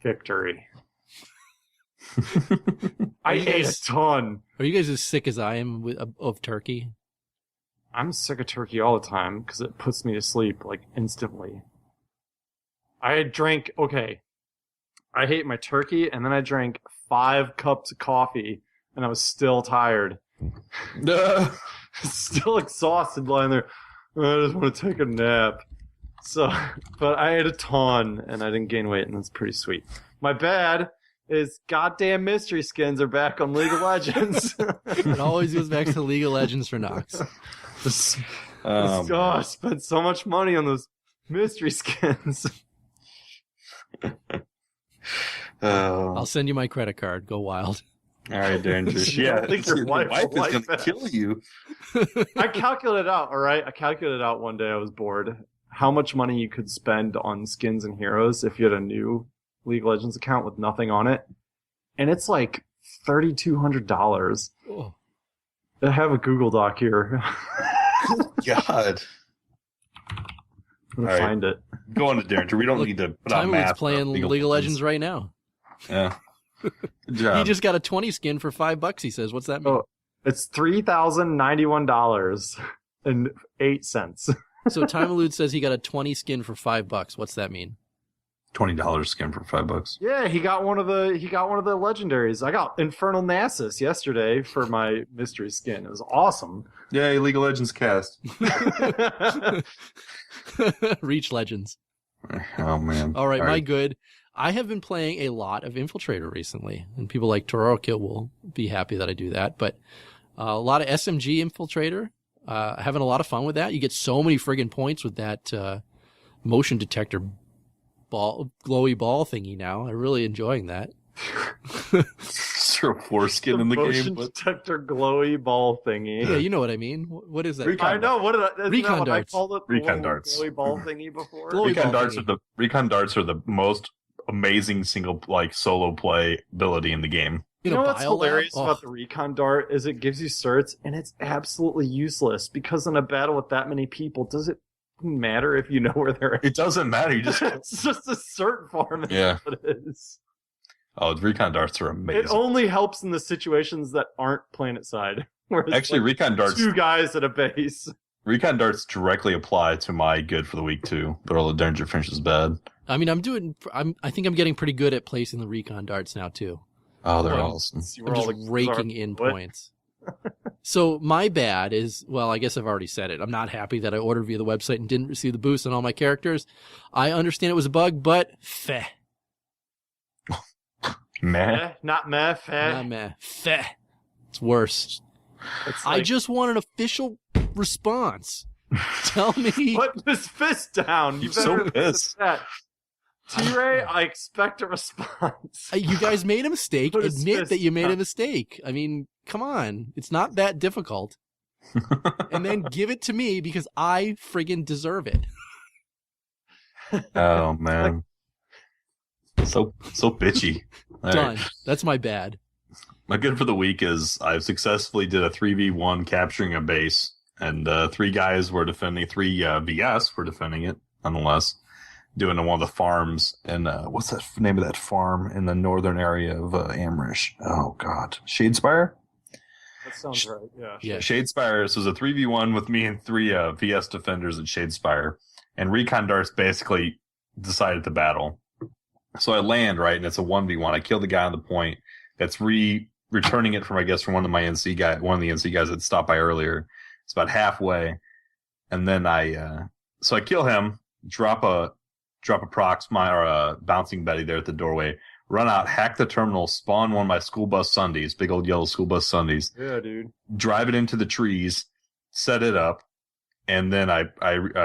Victory. I ate a ton. Are you guys as sick as I am of turkey? I'm sick of turkey all the time because it puts me to sleep like instantly. I drank, okay, I ate my turkey and then I drank 5 cups of coffee and I was still tired. Still exhausted lying there. I just want to take a nap. So, but I ate a ton and I didn't gain weight and that's pretty sweet. My bad is goddamn mystery skins are back on League of Legends. It always goes back to League of Legends for Noxx. I spent so much money on those mystery skins. I'll send you my credit card. Go wild. All right, Deringer. Yeah, I think your wife is like going to that. kill you. I calculated out, all right? I calculated out one day I was bored how much money you could spend on skins and heroes if you had a new League of Legends account with nothing on it. And it's like $3,200. Oh. I have a Google Doc here. God. I'm going All to right. find it. Go on to Deringer. We don't need to put out Timewood's math. playing League of Legends right now. Yeah. Good job. He just got a 20 skin for $5, he says. What's that mean? Oh, it's $3,091.08. So Timewood says he got a 20 skin for $5. What's that mean? $20 skin for $5. Yeah, he got one of the legendaries. I got Infernal Nasus yesterday for my mystery skin. It was awesome. Yay, League of Legends cast. Reach Legends. Oh, man. All right, my good. I have been playing a lot of Infiltrator recently, and people like Torkz will be happy that I do that. But a lot of SMG Infiltrator. Having a lot of fun with that. You get so many friggin' points with that motion detector glowy ball thingy now. I'm really enjoying that. Is there a foreskin in the motion game? detector glowy ball thingy. Yeah, you know what I mean. What is that? I know. What did I? Isn't Recon that what darts. I called it? Recon darts. Glowy ball thingy before. Glowy Recon ball darts thingy. Recon darts are the most amazing solo play ability in the game. You know what's Biolab? hilarious Oh. about the recon dart is it gives you certs, and it's absolutely useless because in a battle with that many people, does it matter if you know where they're at? It doesn't matter. You just It's just a cert farm. That's Yeah. what it is. the recon darts are amazing. It only helps in the situations that aren't planet side. Where it's Actually, like recon darts. 2 guys at a base. Recon darts directly apply to my good for the week too, but all the Deringer finishes bad. I mean, I think I'm getting pretty good at placing the recon darts now too. Oh, they're Well, awesome. See I'm where all just the raking are- in what? points. So my bad is, well, I guess I've already said it. I'm not happy that I ordered via the website and didn't receive the boost on all my characters. I understand it was a bug, but feh. Meh. Eh, not meh. Eh. Not meh. Feh. It's worse. It's I like, just want an official response. Tell me. put his fist down. You I'm so better pissed. that. T-Ray, I expect a response. You guys made a mistake. Put his Admit fist that you made a down. mistake. I mean, come on. It's not that difficult. And then give it to me because I friggin' deserve it. Oh man. So bitchy. All Done. right. That's my bad. My good for the week is I've successfully did a 3v1 capturing a base, and 3 guys were defending, 3 VS were defending it, nonetheless, doing one of the farms. And what's that name of that farm in the northern area of Amrish? Oh God, Shadespire. That sounds right. Yeah. Yeah. Shadespire. So it was a 3v1 with me and 3 VS defenders at Shadespire, and Recon Darts basically decided the battle. So I land right, and it's a 1v1. I kill the guy on the point that's returning it from, I guess, from one of the NC guys that stopped by earlier. It's about halfway, and then so I kill him, drop a prox or a bouncing Betty there at the doorway, run out, hack the terminal, spawn one of my school bus Sundays, big old yellow school bus Sundays, Yeah, dude. drive it into the trees, set it up, and then I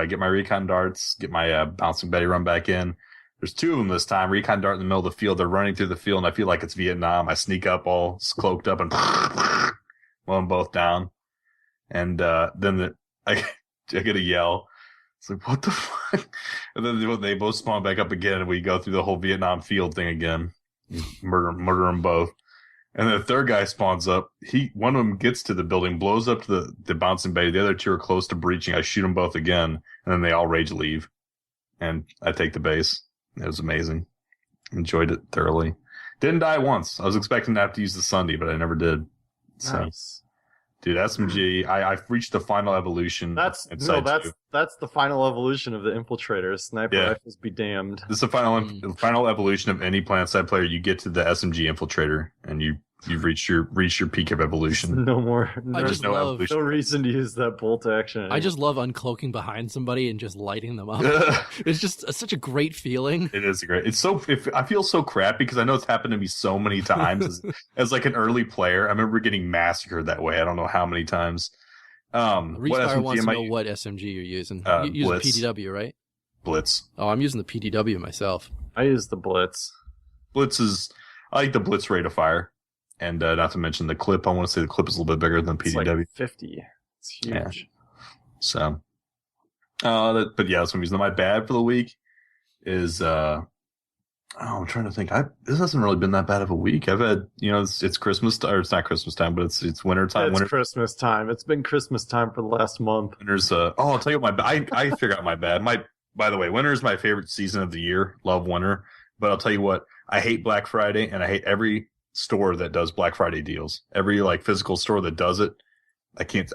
get my recon darts, get my bouncing Betty run back in. There's two of them this time. Recon dart in the middle of the field. They're running through the field, and I feel like it's Vietnam. I sneak up all cloaked up and blow them both down. And then I get a yell. It's like, what the fuck? And then they both spawn back up again, and we go through the whole Vietnam field thing again. Murder them both. And then the third guy spawns up. One of them gets to the building, blows up to the bouncing Betty. The other two are close to breaching. I shoot them both again, and then they all rage leave. And I take the base. It was amazing. Enjoyed it thoroughly. Didn't die once. I was expecting to have to use the Sunday, but I never did. So, nice. Dude, SMG, I've reached the final evolution. That's the final evolution of the Infiltrator. Sniper rifles be damned. This is the final evolution of any PlanetSide player. You get to the SMG Infiltrator, and you've reached your peak of evolution. No more. There's no reason to use that bolt action anymore. I just love uncloaking behind somebody and just lighting them up. It's just such a great feeling. It is great. I feel so crappy because I know it's happened to me so many times as like an early player. I remember getting massacred that way. I don't know how many times. Reachfire wants to know what SMG you're using. You use a PDW, right? Blitz. Oh, I'm using the PDW myself. I use the Blitz. I like the Blitz rate of fire. And not to mention the clip. I want to say the clip is a little bit bigger than PDW. It's like 50. It's huge. Yeah. So, but yeah, that's what I'm using. My bad for the week is, I'm trying to think. This hasn't really been that bad of a week. I've had, it's Christmas, or it's not Christmas time, but it's winter time. It's Christmas time. It's been Christmas time for the last month. Winter's, I'll tell you what I figured out my bad. By the way, winter is my favorite season of the year. Love winter. But I'll tell you what, I hate Black Friday, and I hate every store that does Black Friday deals. Every physical store that does it, I can't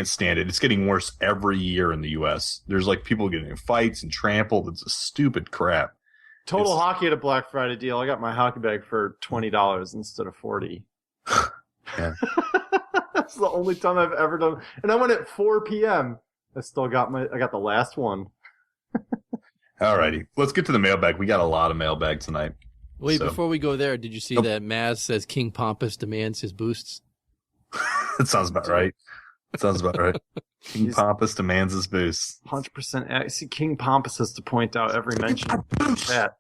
stand it. It's getting worse every year in the US. There's people getting in fights and trampled. It's a stupid crap. Total Hockey had a Black Friday deal. I got my hockey bag for $20 instead of $40. Yeah. That's the only time I've ever done. And I went at 4 p.m. I got the last one. Alrighty. Let's get to the mailbag. We got a lot of mailbag tonight. Wait, before we go there, did you see that Maz says King Pompous demands his boosts? That sounds about right. King Pompous demands his boosts. 100%. See, King Pompous has to point out every mention of that.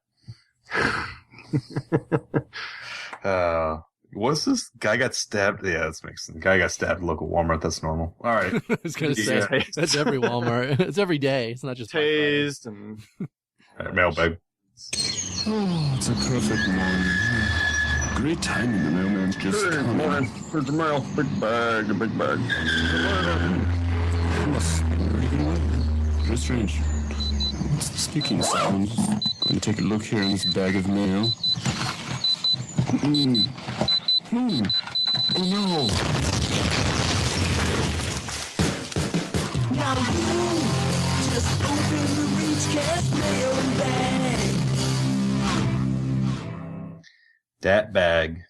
What's this? Guy got stabbed. Yeah, that makes sense. The guy got stabbed at local Walmart. That's normal. All right. I was going to say, that's every Walmart. It's every day. It's not just tased and... All right, mailbag. Oh, it's a perfect morning. Great timing, the mailman's just coming. Morning. Where's the mail? Big bag. Very strange. What's the squeaking sound? Going to take a look here in this bag of mail. Oh no! Now you just open the ReachCast mailbag. Dat bag.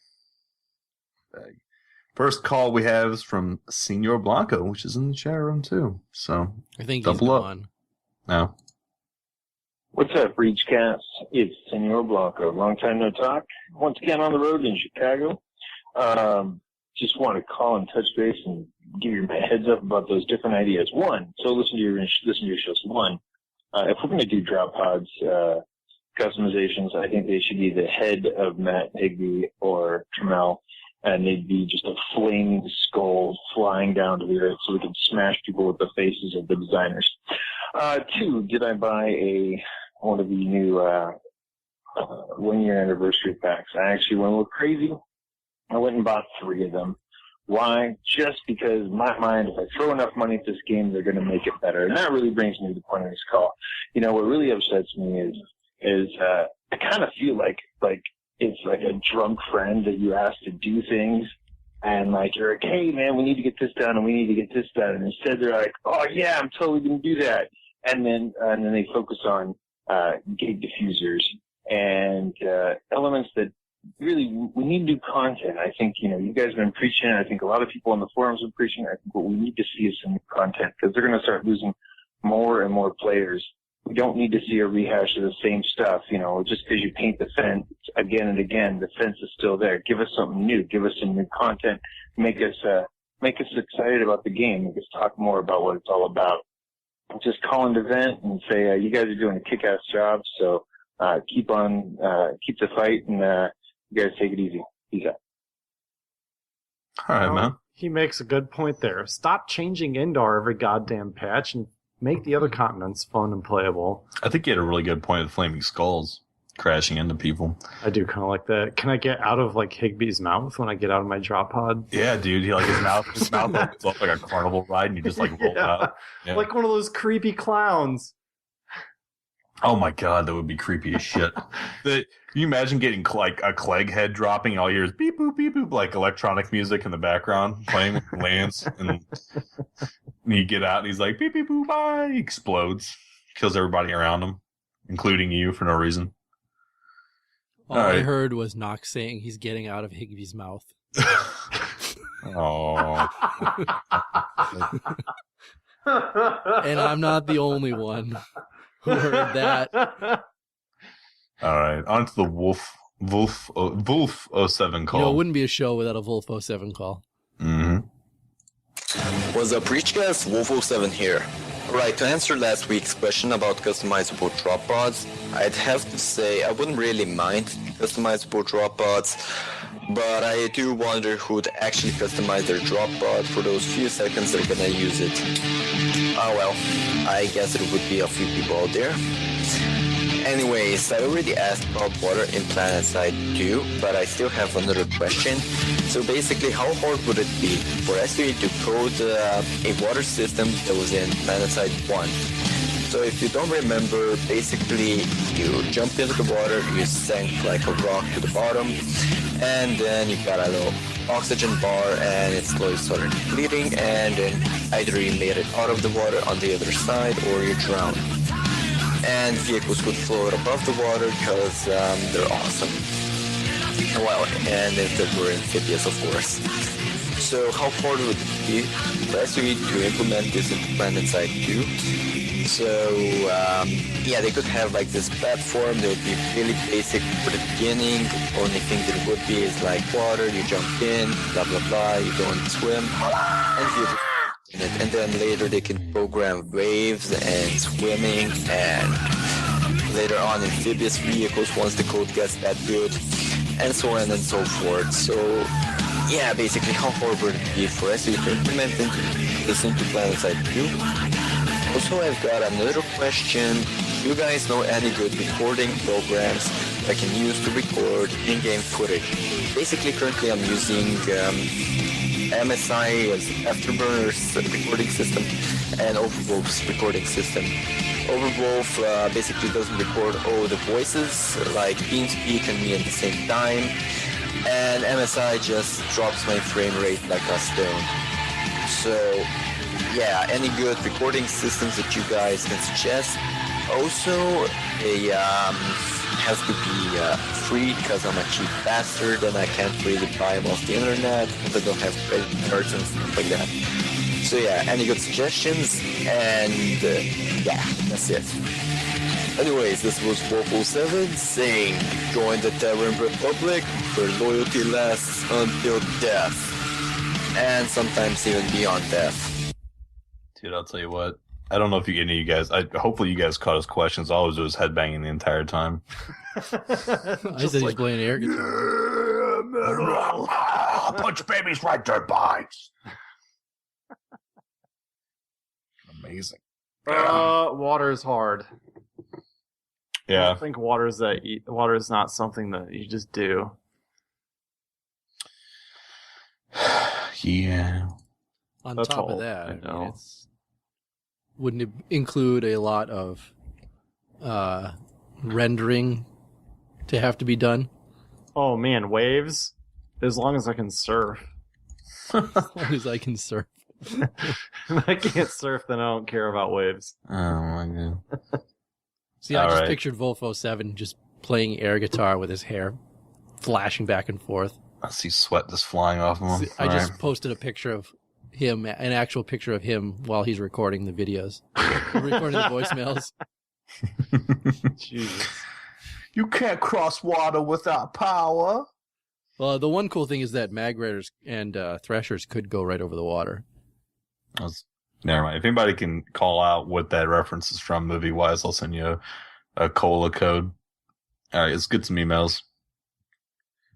First call we have is from Senor Blanco, which is in the chat room too. So I think double he's up. on. No. What's up, ReachCast? It's Senor Blanco. Long time no talk. Once again on the road in Chicago. Just want to call and touch base and give you my heads up about those different ideas. One, so listen to your shows. One, if we're going to do drop pods customizations, I think they should be the head of Matt Higby or Trammell, and they'd be just a flaming skull flying down to the earth so we can smash people with the faces of the designers. Two, did I buy one of the new 1-year anniversary packs? I actually went a little crazy. I went and bought 3 of them. Why? Just because in my mind, if I throw enough money at this game, they're going to make it better. And that really brings me to the point of this call. What really upsets me is I kind of feel like it's like a drunk friend that you ask to do things, and you're like, hey man, we need to get this done and we need to get this done. And instead they're like, oh yeah, I'm totally going to do that. And then they focus on gate diffusers and elements that really we need to do content. I think, you guys have been preaching. I think a lot of people on the forums are preaching. I think what we need to see is some new content because they're going to start losing more and more players. We don't need to see a rehash of the same stuff. Just because you paint the fence again and again, the fence is still there. Give us something new. Give us some new content. Make us excited about the game. Make us talk more about what it's all about. just call into vent and say, you guys are doing a kick-ass job, so keep the fight, and you guys take it easy. Peace out. All right, man. He makes a good point there. Stop changing Indar every goddamn patch and make the other continents fun and playable. I think he had a really good point with Flaming Skulls crashing into people. I do kind of like that. Can I get out of like Higbee's mouth when I get out of my drop pod? Yeah, dude. He his mouth opens up like a carnival ride, and you just like roll out. Yeah. Like one of those creepy clowns. Oh my god, that would be creepy as shit. Can you imagine getting like a Clegg head dropping, and all you hear is beep boop beep boop, like electronic music in the background playing with Lance, and you get out and he's like beep beep boop, bye, he explodes, kills everybody around him, including you for no reason. All I heard was Noxx saying he's getting out of Higbee's mouth. Oh. And I'm not the only one who heard that. All right, on to the Wolf 07 call. You know, it wouldn't be a show without a Wolf 07 call. Mm-hmm. What's up, ReachCast? Wolf 07 here. Right, to answer last week's question about customizable drop pods, I'd have to say I wouldn't really mind customizable drop pods, but I do wonder who'd actually customize their drop pod for those few seconds they're gonna use it. Oh well, I guess it would be a few people out there. Anyways, I already asked about water in PlanetSide 2, but I still have another question. So basically, how hard would it be for SUE to code a water system that was in PlanetSide 1? So if you don't remember, basically you jump into the water, you sink like a rock to the bottom, and then you got a little oxygen bar and it slowly started depleting, and then either you made it out of the water on the other side or you drowned. And vehicles could float above the water because they're awesome. Well, and if they were amphibious, of course. So how hard would it be for SUE to implement this into PlanetSide 2? So, yeah, they could have like this platform that would be really basic for the beginning. Only thing that it would be is like water, you jump in, blah, blah, blah, you don't swim, and you in it. And then later they can program waves and swimming, and later on amphibious vehicles once the code gets that good, and so on and so forth. So, yeah, basically how hard would it be for SUE to implement this into PlanetSide 2? Also, I've got another question. Do you guys know any good recording programs I can use to record in-game footage? Basically, currently I'm using MSI as Afterburner's recording system and Overwolf's recording system. Overwolf basically doesn't record all the voices, like TeamSpeak and me at the same time, and MSI just drops my frame rate like a stone. So, yeah, any good recording systems that you guys can suggest? Also, they has to be free because I'm a cheap bastard and I can't really buy them off the internet because I don't have credit cards and stuff like that. So yeah, any good suggestions? And yeah, that's it. Anyways, this was Wolf07 saying, join the Terran Republic where loyalty lasts until death. And sometimes even beyond death. Dude, I'll tell you what. I don't know if any of you guys. Hopefully, you guys caught his questions. All I was doing was headbanging the entire time. I said he's playing air guitar. I'll punch babies right their butts. Amazing. Water is hard. Yeah. I think water is not something that you just do. Yeah. On That's top all of that, I know. Wouldn't it include a lot of rendering to have to be done? Oh man, waves? As long as I can surf. As long as I can surf. If I can't surf, then I don't care about waves. Oh my god. See, I just pictured Wolf07 just playing air guitar with his hair flashing back and forth. I see sweat just flying off of him. See, I just posted a picture of him, an actual picture of him while he's recording the videos. Recording the voicemails. Jesus. You can't cross water without power. Well, the one cool thing is that mag raiders and threshers could go right over the water. Never mind. If anybody can call out what that reference is from movie-wise, I'll send you a cola code. All right, let's get some emails.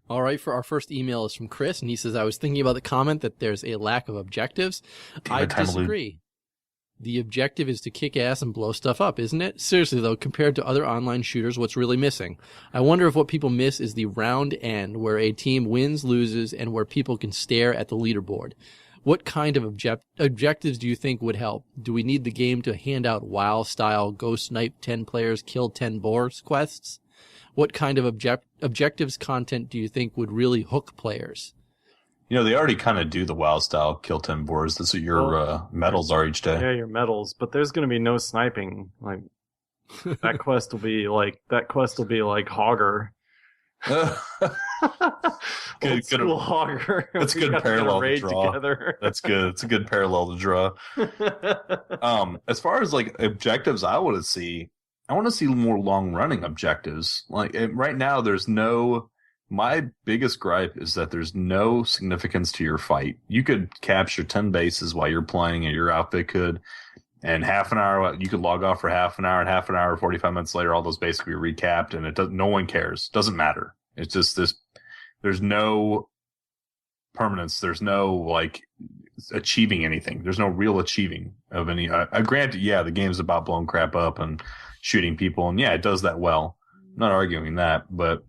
All right, for our first email is from Chris, and he says, I was thinking about the comment that there's a lack of objectives. I disagree. The objective is to kick ass and blow stuff up, isn't it? Seriously, though, compared to other online shooters, what's really missing? I wonder if what people miss is the round end, where a team wins, loses, and where people can stare at the leaderboard. What kind of objectives do you think would help? Do we need the game to hand out WoW-style go snipe 10 players, kill 10 boars quests? What kind of objectives content do you think would really hook players? You know, they already kind of do the WoW style kill 10 boars. That's what your medals are each day. Yeah, your medals. But there's going to be no sniping. Like that quest will be like Hogger. Good Hogger. That's a good parallel to draw. Together. That's good. It's a good parallel to draw. As far as like objectives, I want to see more long running objectives. Like right now, there's no. My biggest gripe is that there's no significance to your fight. You could capture 10 bases while you're playing, and your outfit could. And half an hour, you could log off for half an hour, and half an hour, 45 minutes later, all those bases could be recapped, and no one cares. Doesn't matter. It's just this. There's no permanence. There's no like achieving anything. There's no real achieving of any. Granted, yeah, the game's about blowing crap up and shooting people, and yeah, it does that well. I'm not arguing that, but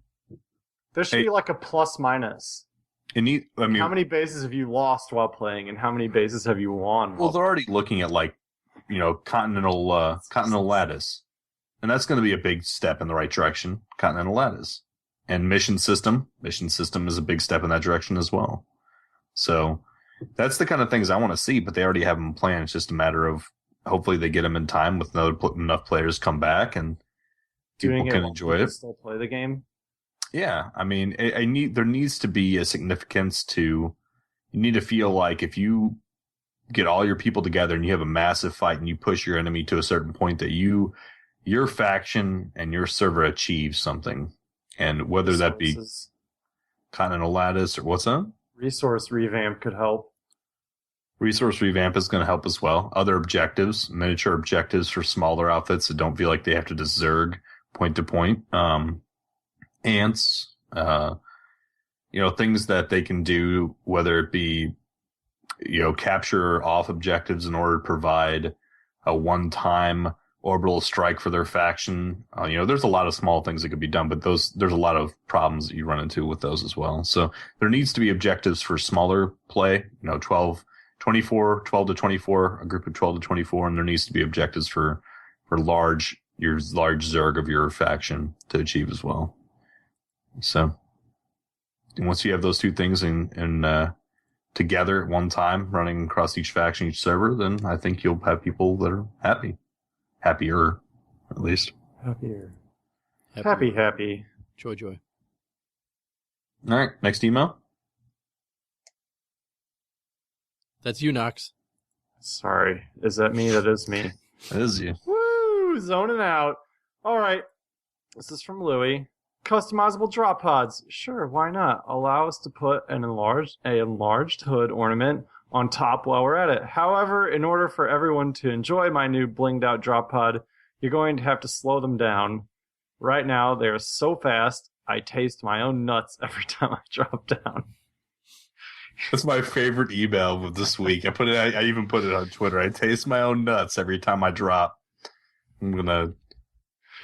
there should be like a plus minus. How many bases have you lost while playing, and how many bases have you won? Well, they're already looking at like, continental lattice, and that's going to be a big step in the right direction. Continental lattice and mission system is a big step in that direction as well. So that's the kind of things I want to see, but they already have them planned. It's just a matter of hopefully they get them in time with enough players come back and people can enjoy it. Still play the game. Yeah, I mean, there needs to be a significance to. You need to feel like if you get all your people together and you have a massive fight and you push your enemy to a certain point that your faction and your server achieves something, and whether that be Continental Lattice or what's that? Resource revamp could help. Resource revamp is going to help as well. Other objectives, miniature objectives for smaller outfits that don't feel like they have to just zerg point to point. Ants, things that they can do, whether it be, capture off objectives in order to provide a one-time orbital strike for their faction. There's a lot of small things that could be done, but there's a lot of problems that you run into with those as well. So there needs to be objectives for smaller play, 12 to 24, a group of 12 to 24, and there needs to be objectives for large zerg of your faction to achieve as well. So once you have those two things in together at one time, running across each faction, each server, then I think you'll have people that are happier, at least. Happy. Joy. All right, next email. That's you, Noxx. Sorry, is that me? That is me. That is you. Woo! Zoning out. All right, this is from Louie. Customizable drop pods. Sure, why not? Allow us to put an enlarged hood ornament on top while we're at it. However, in order for everyone to enjoy my new blinged out drop pod, you're going to have to slow them down. Right now, they are so fast, I taste my own nuts every time I drop down. That's my favorite email of this week. I even put it on Twitter. I taste my own nuts every time I drop.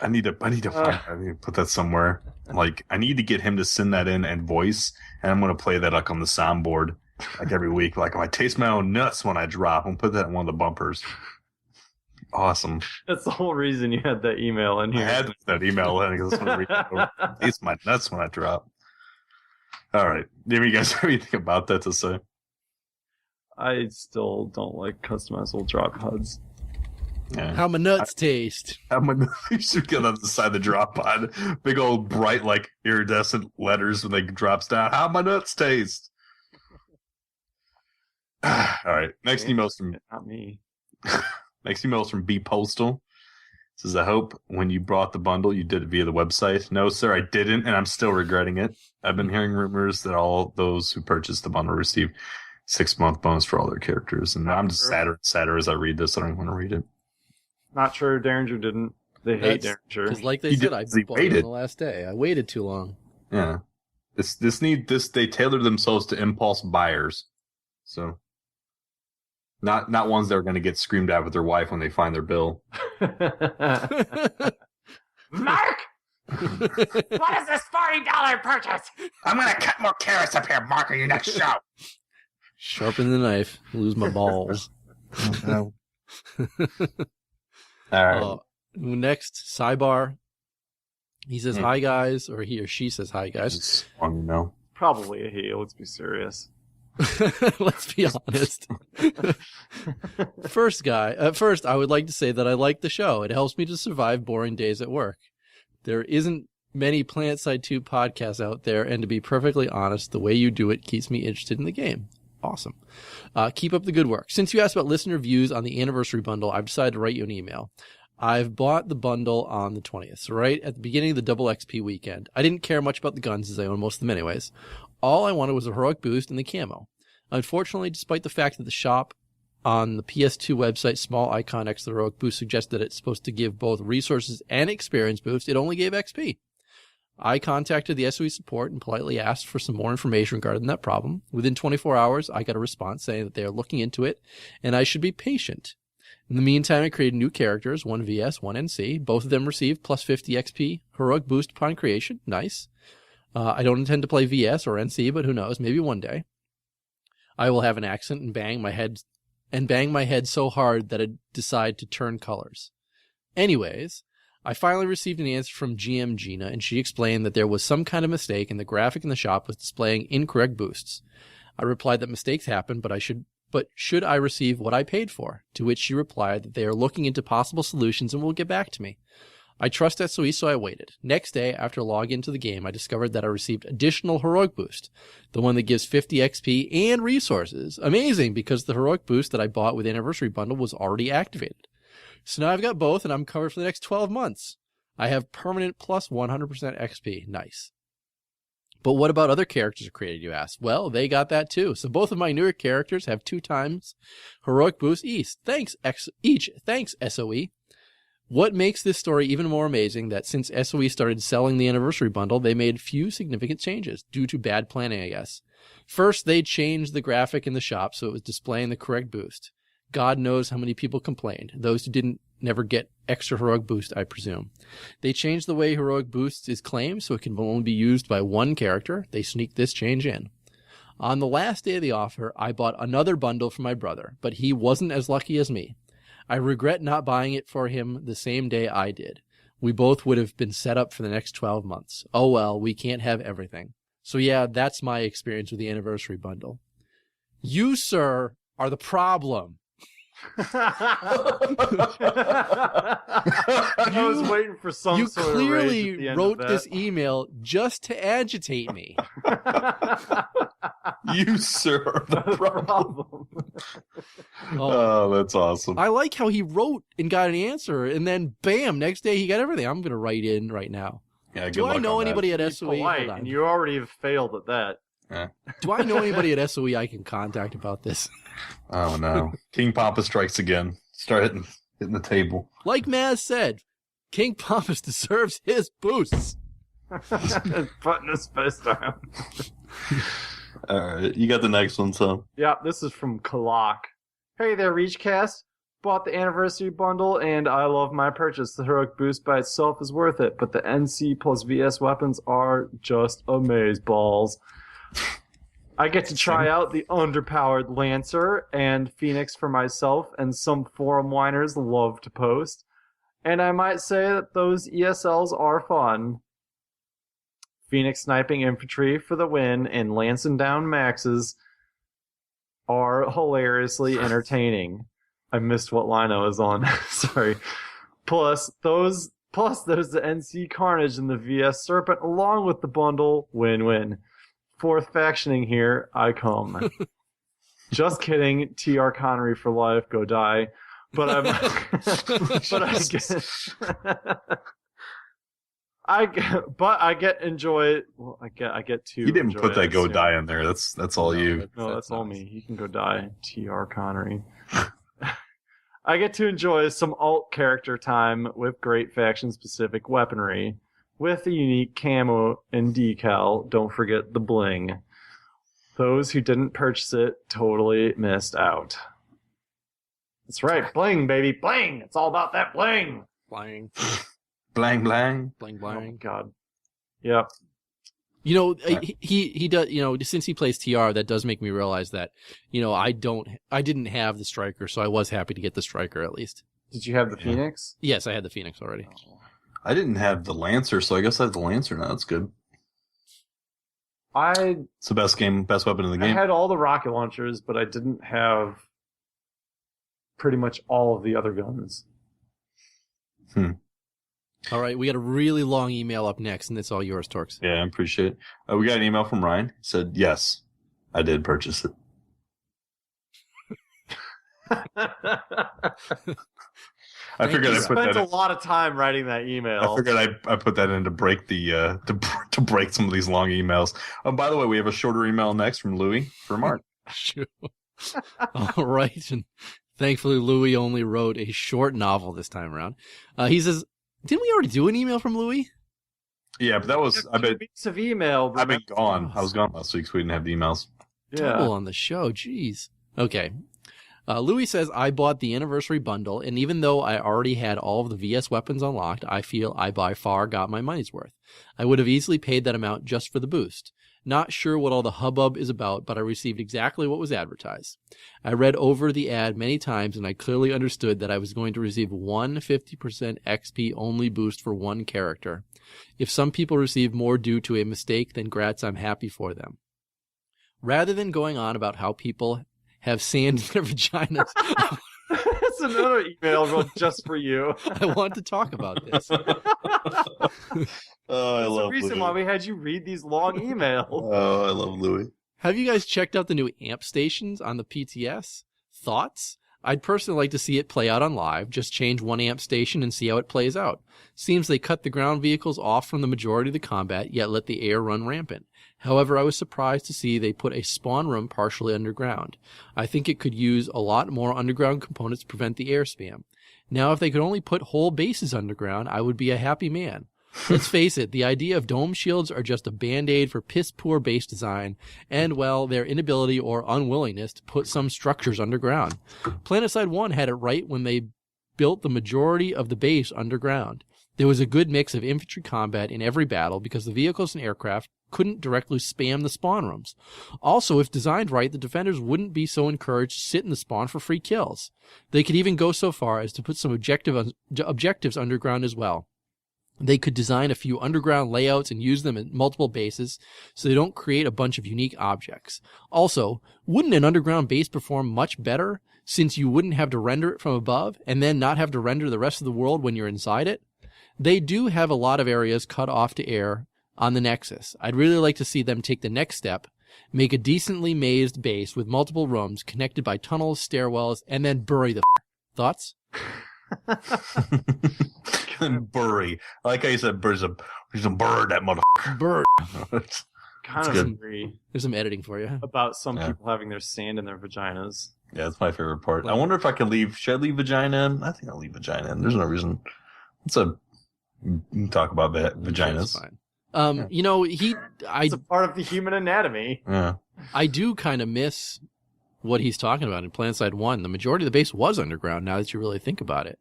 I need to put that somewhere. Like, I need to get him to send that in and voice, and I'm going to play that like on the soundboard like every week. Like, I taste my own nuts when I drop. I'm going to put that in one of the bumpers. Awesome. That's the whole reason you had that email in here. I had that email in because I taste my nuts when I drop. All right. Do you guys have anything about that to say? I still don't like customizable drop pods. Yeah. How my nuts taste. You should get on the side of the drop pod. Big old bright, like, iridescent letters when they drops down. How my nuts taste. All right. Next email's from... Not me. Next email's from B Postal. It says, I hope when you brought the bundle, you did it via the website. No, sir, I didn't, and I'm still regretting it. I've been hearing rumors that all those who purchased the bundle received 6-month bonus for all their characters. And I'm just sadder as I read this. I don't want to read it. Not sure Deringer didn't. They hate Deringer. Because like they said, I bought it on the last day. I waited too long. Yeah. They tailor themselves to impulse buyers. So not ones that are going to get screamed at with their wife when they find their bill. Mark! What is this $40 purchase? I'm gonna cut more carrots up here, Mark, on your next show. Sharpen the knife. Lose my balls. All right. Next, Sidebar. He says, hi, guys. Or he or she says, hi, guys. Probably a he. Let's be serious. Let's be honest. First, I would like to say that I like the show. It helps me to survive boring days at work. There isn't many PlanetSide 2 podcasts out there, and to be perfectly honest, the way you do it keeps me interested in the game. Awesome. Keep up the good work. Since you asked about listener views on the anniversary bundle, I've decided to write you an email. I've bought the bundle on the 20th, so right at the beginning of the double XP weekend. I didn't care much about the guns, as I own most of them anyways. All I wanted was a heroic boost and the camo. Unfortunately, despite the fact that the shop on the PS2 website, small icon next to the heroic boost, suggests that it's supposed to give both resources and experience boost, it only gave XP. I contacted the SOE support and politely asked for some more information regarding that problem. Within 24 hours, I got a response saying that they are looking into it and I should be patient. In the meantime, I created new characters, one VS, one NC. Both of them received plus 50 XP heroic boost upon creation. Nice. I don't intend to play VS or NC, but who knows, maybe one day. I will have an accent and bang my head so hard that I decide to turn colors. Anyways, I finally received an answer from GM Gina, and she explained that there was some kind of mistake and the graphic in the shop was displaying incorrect boosts. I replied that mistakes happen, but should I receive what I paid for? To which she replied that they are looking into possible solutions and will get back to me. I trust SOE, so I waited. Next day, after log into the game, I discovered that I received additional heroic boost, the one that gives 50 XP and resources. Amazing, because the heroic boost that I bought with the anniversary bundle was already activated. So now I've got both, and I'm covered for the next 12 months. I have permanent plus 100% XP. Nice. But what about other characters created, you ask? Well, they got that too. So both of my newer characters have 2 times heroic boost each. Thanks, SOE. What makes this story even more amazing that since SOE started selling the anniversary bundle, they made few significant changes due to bad planning, I guess. First, they changed the graphic in the shop so it was displaying the correct boost. God knows how many people complained. Those who didn't never get extra heroic boost, I presume. They changed the way heroic boost is claimed so it can only be used by one character. They sneaked this change in. On the last day of the offer, I bought another bundle for my brother, but he wasn't as lucky as me. I regret not buying it for him the same day I did. We both would have been set up for the next 12 months. Oh well, we can't have everything. So yeah, that's my experience with the anniversary bundle. You, sir, are the problem. I was waiting for some sort of rage at the You clearly end wrote of this that. email just to agitate me. You, sir, are the problem. Oh, that's awesome. I like how he wrote and got an answer, and then bam, next day he got everything. I'm going to write in right now. Yeah, Do I know anybody at SOE? Polite, Hold on. and you already have failed at that. Yeah. Do I know anybody at SOE I can contact about this? Oh, no. King Papa strikes again. Start hitting the table. Like Maz said, King Pompous deserves his boosts. Putting his fist down. All right, you got the next one, so. Yeah, this is from Kalak. Hey there, ReachCast. Bought the anniversary bundle, and I love my purchase. The heroic boost by itself is worth it, but the NC plus VS weapons are just amazeballs. I get to try out the underpowered Lancer and Phoenix for myself, and some forum whiners love to post. And I might say that those ESLs are fun. Phoenix sniping infantry for the win and lancing down maxes are hilariously entertaining. I missed what line I was on. Sorry. Plus there's the NC Carnage and the VS Serpent along with the bundle. Win-win. Fourth factioning here, I come. Just kidding. TR Connery for life. Go die. But I guess I get enjoy. Well, I get to. You didn't enjoy put that it go soon. die in there. That's all you. No, that's all me. He can go die. T.R. Connery. I get to enjoy some alt character time with great faction-specific weaponry, with a unique camo and decal. Don't forget the bling. Those who didn't purchase it totally missed out. That's right, bling, baby, bling. It's all about that bling. Bling. Blang blang. Bling bling. Oh God. Yep. You know, he does, you know, since he plays TR, that does make me realize that, you know, I didn't have the Striker, so I was happy to get the Striker at least. Did you have the Phoenix? Yes, I had the Phoenix already. I didn't have the Lancer, so I guess I have the Lancer now. That's good. It's the best weapon in the game. I had all the rocket launchers, but I didn't have pretty much all of the other guns. All right, we got a really long email up next, and it's all yours, Torkz. Yeah, I appreciate it. We got an email from Ryan. He said, yes, I did purchase it. I figured I spent a lot of time writing that email. I figured I put that in to break the to break some of these long emails. Oh, by the way, we have a shorter email next from Louis for Mark. Sure. All right, and thankfully Louis only wrote a short novel this time around. He says, didn't we already do an email from Louis? Yeah, but that was I've been weeks of email. I've been gone. I was gone last week, so we didn't have the emails. Double on the show, jeez. Okay. Louis says, I bought the anniversary bundle, and even though I already had all of the VS weapons unlocked, I feel I by far got my money's worth. I would have easily paid that amount just for the boost. Not sure what all the hubbub is about, but I received exactly what was advertised. I read over the ad many times, and I clearly understood that I was going to receive one 50% XP only boost for one character. If some people receive more due to a mistake, then grats, I'm happy for them. Rather than going on about how people have sand in their vaginas. That's another email just for you. I want to talk about this. I love the reason Louis. why we had you read these long emails. Oh, I love Louis. Have you guys checked out the new amp stations on the PTS? Thoughts? I'd personally like to see it play out on live. Just change one amp station and see how it plays out. Seems they cut the ground vehicles off from the majority of the combat, yet let the air run rampant. However, I was surprised to see they put a spawn room partially underground. I think it could use a lot more underground components to prevent the air spam. Now, if they could only put whole bases underground, I would be a happy man. Let's face it, the idea of dome shields are just a band-aid for piss-poor base design and, well, their inability or unwillingness to put some structures underground. PlanetSide 1 had it right when they built the majority of the base underground. There was a good mix of infantry combat in every battle because the vehicles and aircraft couldn't directly spam the spawn rooms. Also, if designed right, the defenders wouldn't be so encouraged to sit in the spawn for free kills. They could even go so far as to put some objectives underground as well. They could design a few underground layouts and use them at multiple bases so they don't create a bunch of unique objects. Also, wouldn't an underground base perform much better since you wouldn't have to render it from above and then not have to render the rest of the world when you're inside it? They do have a lot of areas cut off to air on the Nexus. I'd really like to see them take the next step, make a decently mazed base with multiple rooms connected by tunnels, stairwells, and then bury the Thoughts? And bury. I like how you said there's a bird, that motherfucker. Bird. Kind of agree. There's some editing for you. About some people having their sand in their vaginas. Yeah, that's my favorite part. I wonder if I can leave. Should I leave vagina in? I think I'll leave vagina in. There's no reason. You can talk about vaginas. Fine. You know, it's a part of the human anatomy. Yeah. I do kind of miss what he's talking about in PlanetSide 1. The majority of the base was underground now that you really think about it.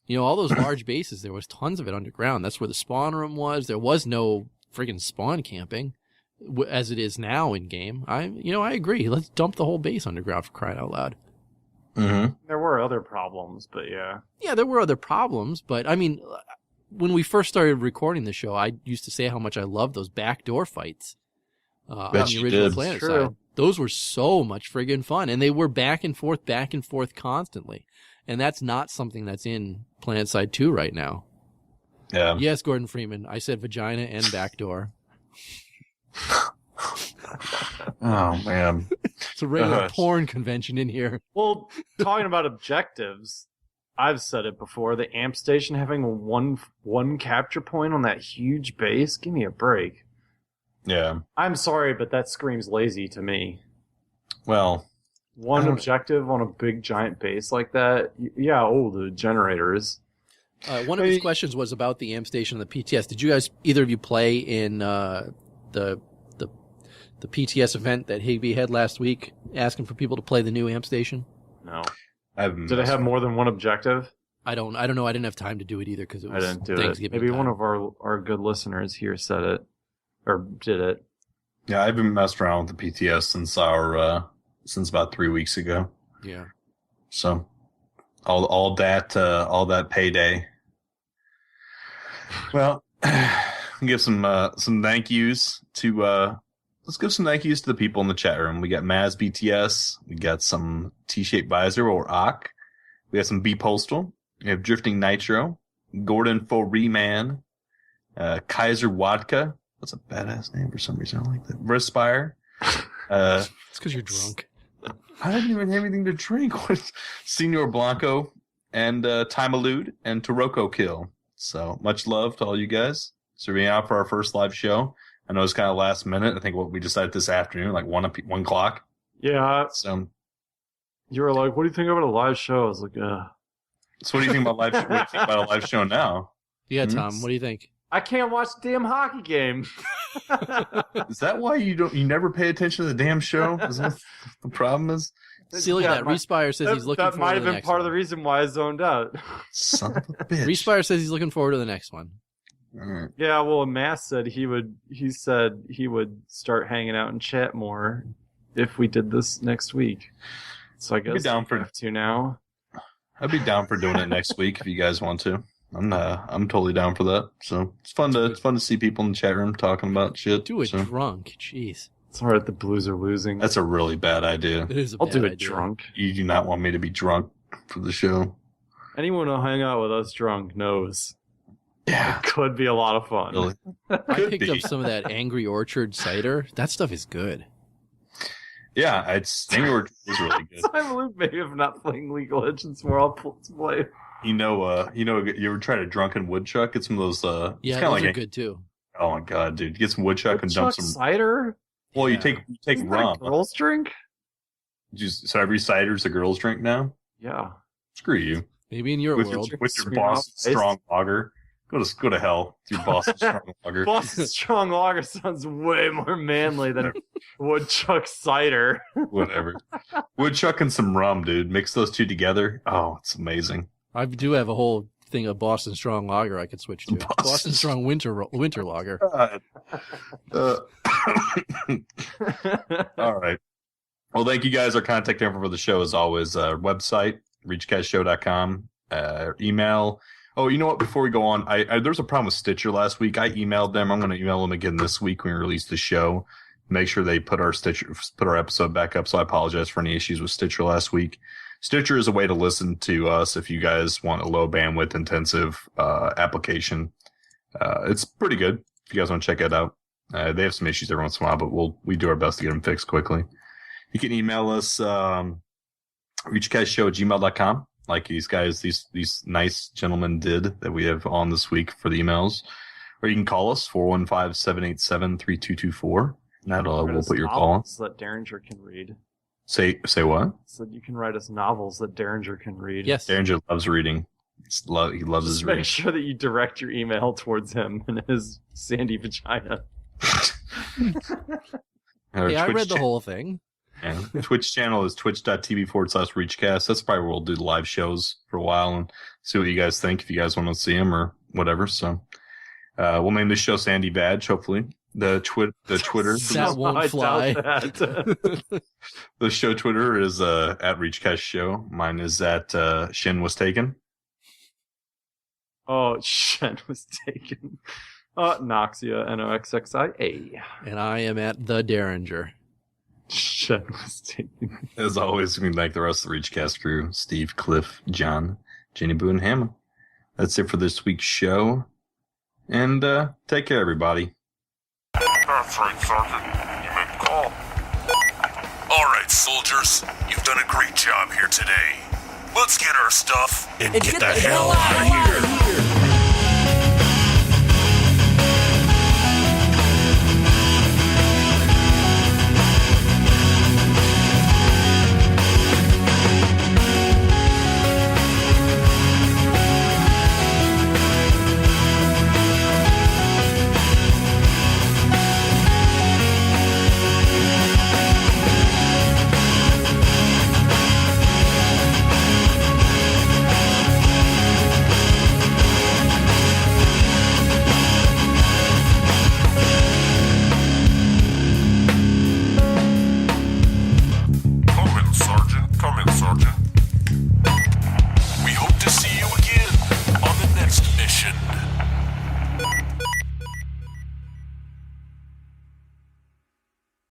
You know, all those large bases, there was tons of it underground. That's where the spawn room was. There was no friggin' spawn camping as it is now in game. I agree. Let's dump the whole base underground for crying out loud. Mm-hmm. There were other problems, but yeah. Yeah, there were other problems, but I mean, when we first started recording the show, I used to say how much I loved those backdoor fights on the original PlanetSide. Those were so much friggin' fun, and they were back and forth constantly. And that's not something that's in PlanetSide 2 right now. Yeah. Yes, Gordon Freeman. I said vagina and backdoor. Oh, man. It's a regular porn convention in here. Well, talking about objectives, I've said it before. The amp station having one capture point on that huge base. Give me a break. Yeah. I'm sorry, but that screams lazy to me. Well, one objective on a big giant base like that. Yeah. Oh, the generators. One of his questions was about the amp station and the PTS. Did you guys, either of you, play in the PTS event that Higby had last week, asking for people to play the new amp station? No. Did it have more than one objective? I don't know. I didn't have time to do it either because it was Thanksgiving. Maybe time. One of our good listeners here said it or did it. Yeah, I've been messing around with the PTS since about 3 weeks ago. Yeah. So all that payday. Well, give some thank yous to let's give some thank yous to the people in the chat room. We got Maz BTS, we got some T-shaped visor or Ock, we got some B Postal, we have Drifting Nitro, Gordon Foreman, Kaiser Wadka. That's a badass name for some reason. I like that. Respire. It's because you're drunk. I didn't even have anything to drink. Senor Blanco and Time Elude and Toroko Kill. So much love to all you guys. So we're out for our first live show. I know it's kind of last minute. I think what we decided this afternoon, like 1 o'clock. Yeah. So you were like, "What do you think about a live show?" I was like, So what do you think about live? What do you think about a live show now? Yeah, Tom. What do you think? I can't watch the damn hockey game. Is that why you never pay attention to the damn show? Is that what the problem is? See, look at that. Respire says he's looking forward to the next one. That might have been part of the reason why I zoned out. Son of a bitch. Respire says he's looking forward to the next one. Right. Yeah, well, Mass said he said he would start hanging out and chat more if we did this next week. So I guess down for have to now. I'd be down for doing it next week if you guys want to. I'm totally down for that. So it's fun to see people in the chat room talking about shit. Do it drunk. Jeez. It's all right. The Blues are losing. That's a really bad idea. It is. I'll do it drunk. You do not want me to be drunk for the show. Anyone who'll hang out with us drunk knows. Yeah, it could be a lot of fun. Really? I picked up some of that Angry Orchard cider. That stuff is good. Yeah, Angry Orchard is really good. I'm Luke. Maybe I'm not playing League of Legends more. I'll play. You ever try to drunken woodchuck? Get some of those. Yeah, those are good too. Oh my god, dude! Get some woodchuck and dump some cider. Well, you take rum. Girls drink. So every cider's a girls' drink now. Yeah. Screw you. Maybe in your world. With your Boston Strong Lager. Go to hell with your Boston Strong Lager. Boston Strong Lager sounds way more manly than woodchuck cider. Whatever. Woodchuck and some rum, dude. Mix those two together. Oh, it's amazing. I do have a whole thing of Boston Strong Lager I could switch to. Boston Strong Winter Lager. All right. Well, thank you guys. Our contact info for the show is always website, reachcastshow.com, email. Oh, you know what? Before we go on, there's a problem with Stitcher last week. I emailed them. I'm going to email them again this week when we release the show. Make sure they put our episode back up. So I apologize for any issues with Stitcher last week. Stitcher is a way to listen to us if you guys want a low bandwidth intensive application. It's pretty good if you guys want to check it out. They have some issues every once in a while, but we do our best to get them fixed quickly. You can email us reachcastshow@gmail.com. Like these guys, these nice gentlemen did that we have on this week for the emails. Or you can call us, 415-787-3224. And we'll put your call on. That Deringer can read. Say what? So you can write us novels that Deringer can read. Yes. Deringer loves reading. He loves his reading. Make sure that you direct your email towards him and his sandy vagina. I read the whole thing. Yeah. Twitch channel is twitch.tv/reachcast. That's probably where we'll do the live shows for a while and see what you guys think if you guys want to see them or whatever. So we'll name this show Sandy Badge, hopefully. The Twitter. That won't fly. The show Twitter is at ReachCast Show. Mine is at Shin Was Taken. Oh, Shin Was Taken. Noxia, Noxxia. And I am at the Deringer. Shin Was Taken. As always, we thank the rest of the ReachCast crew: Steve, Cliff, John, Jenny Boo, and Hammer. That's it for this week's show. And take care, everybody. That's right, Sergeant. You made the call. All right, soldiers. You've done a great job here today. Let's get our stuff and get the hell out of here.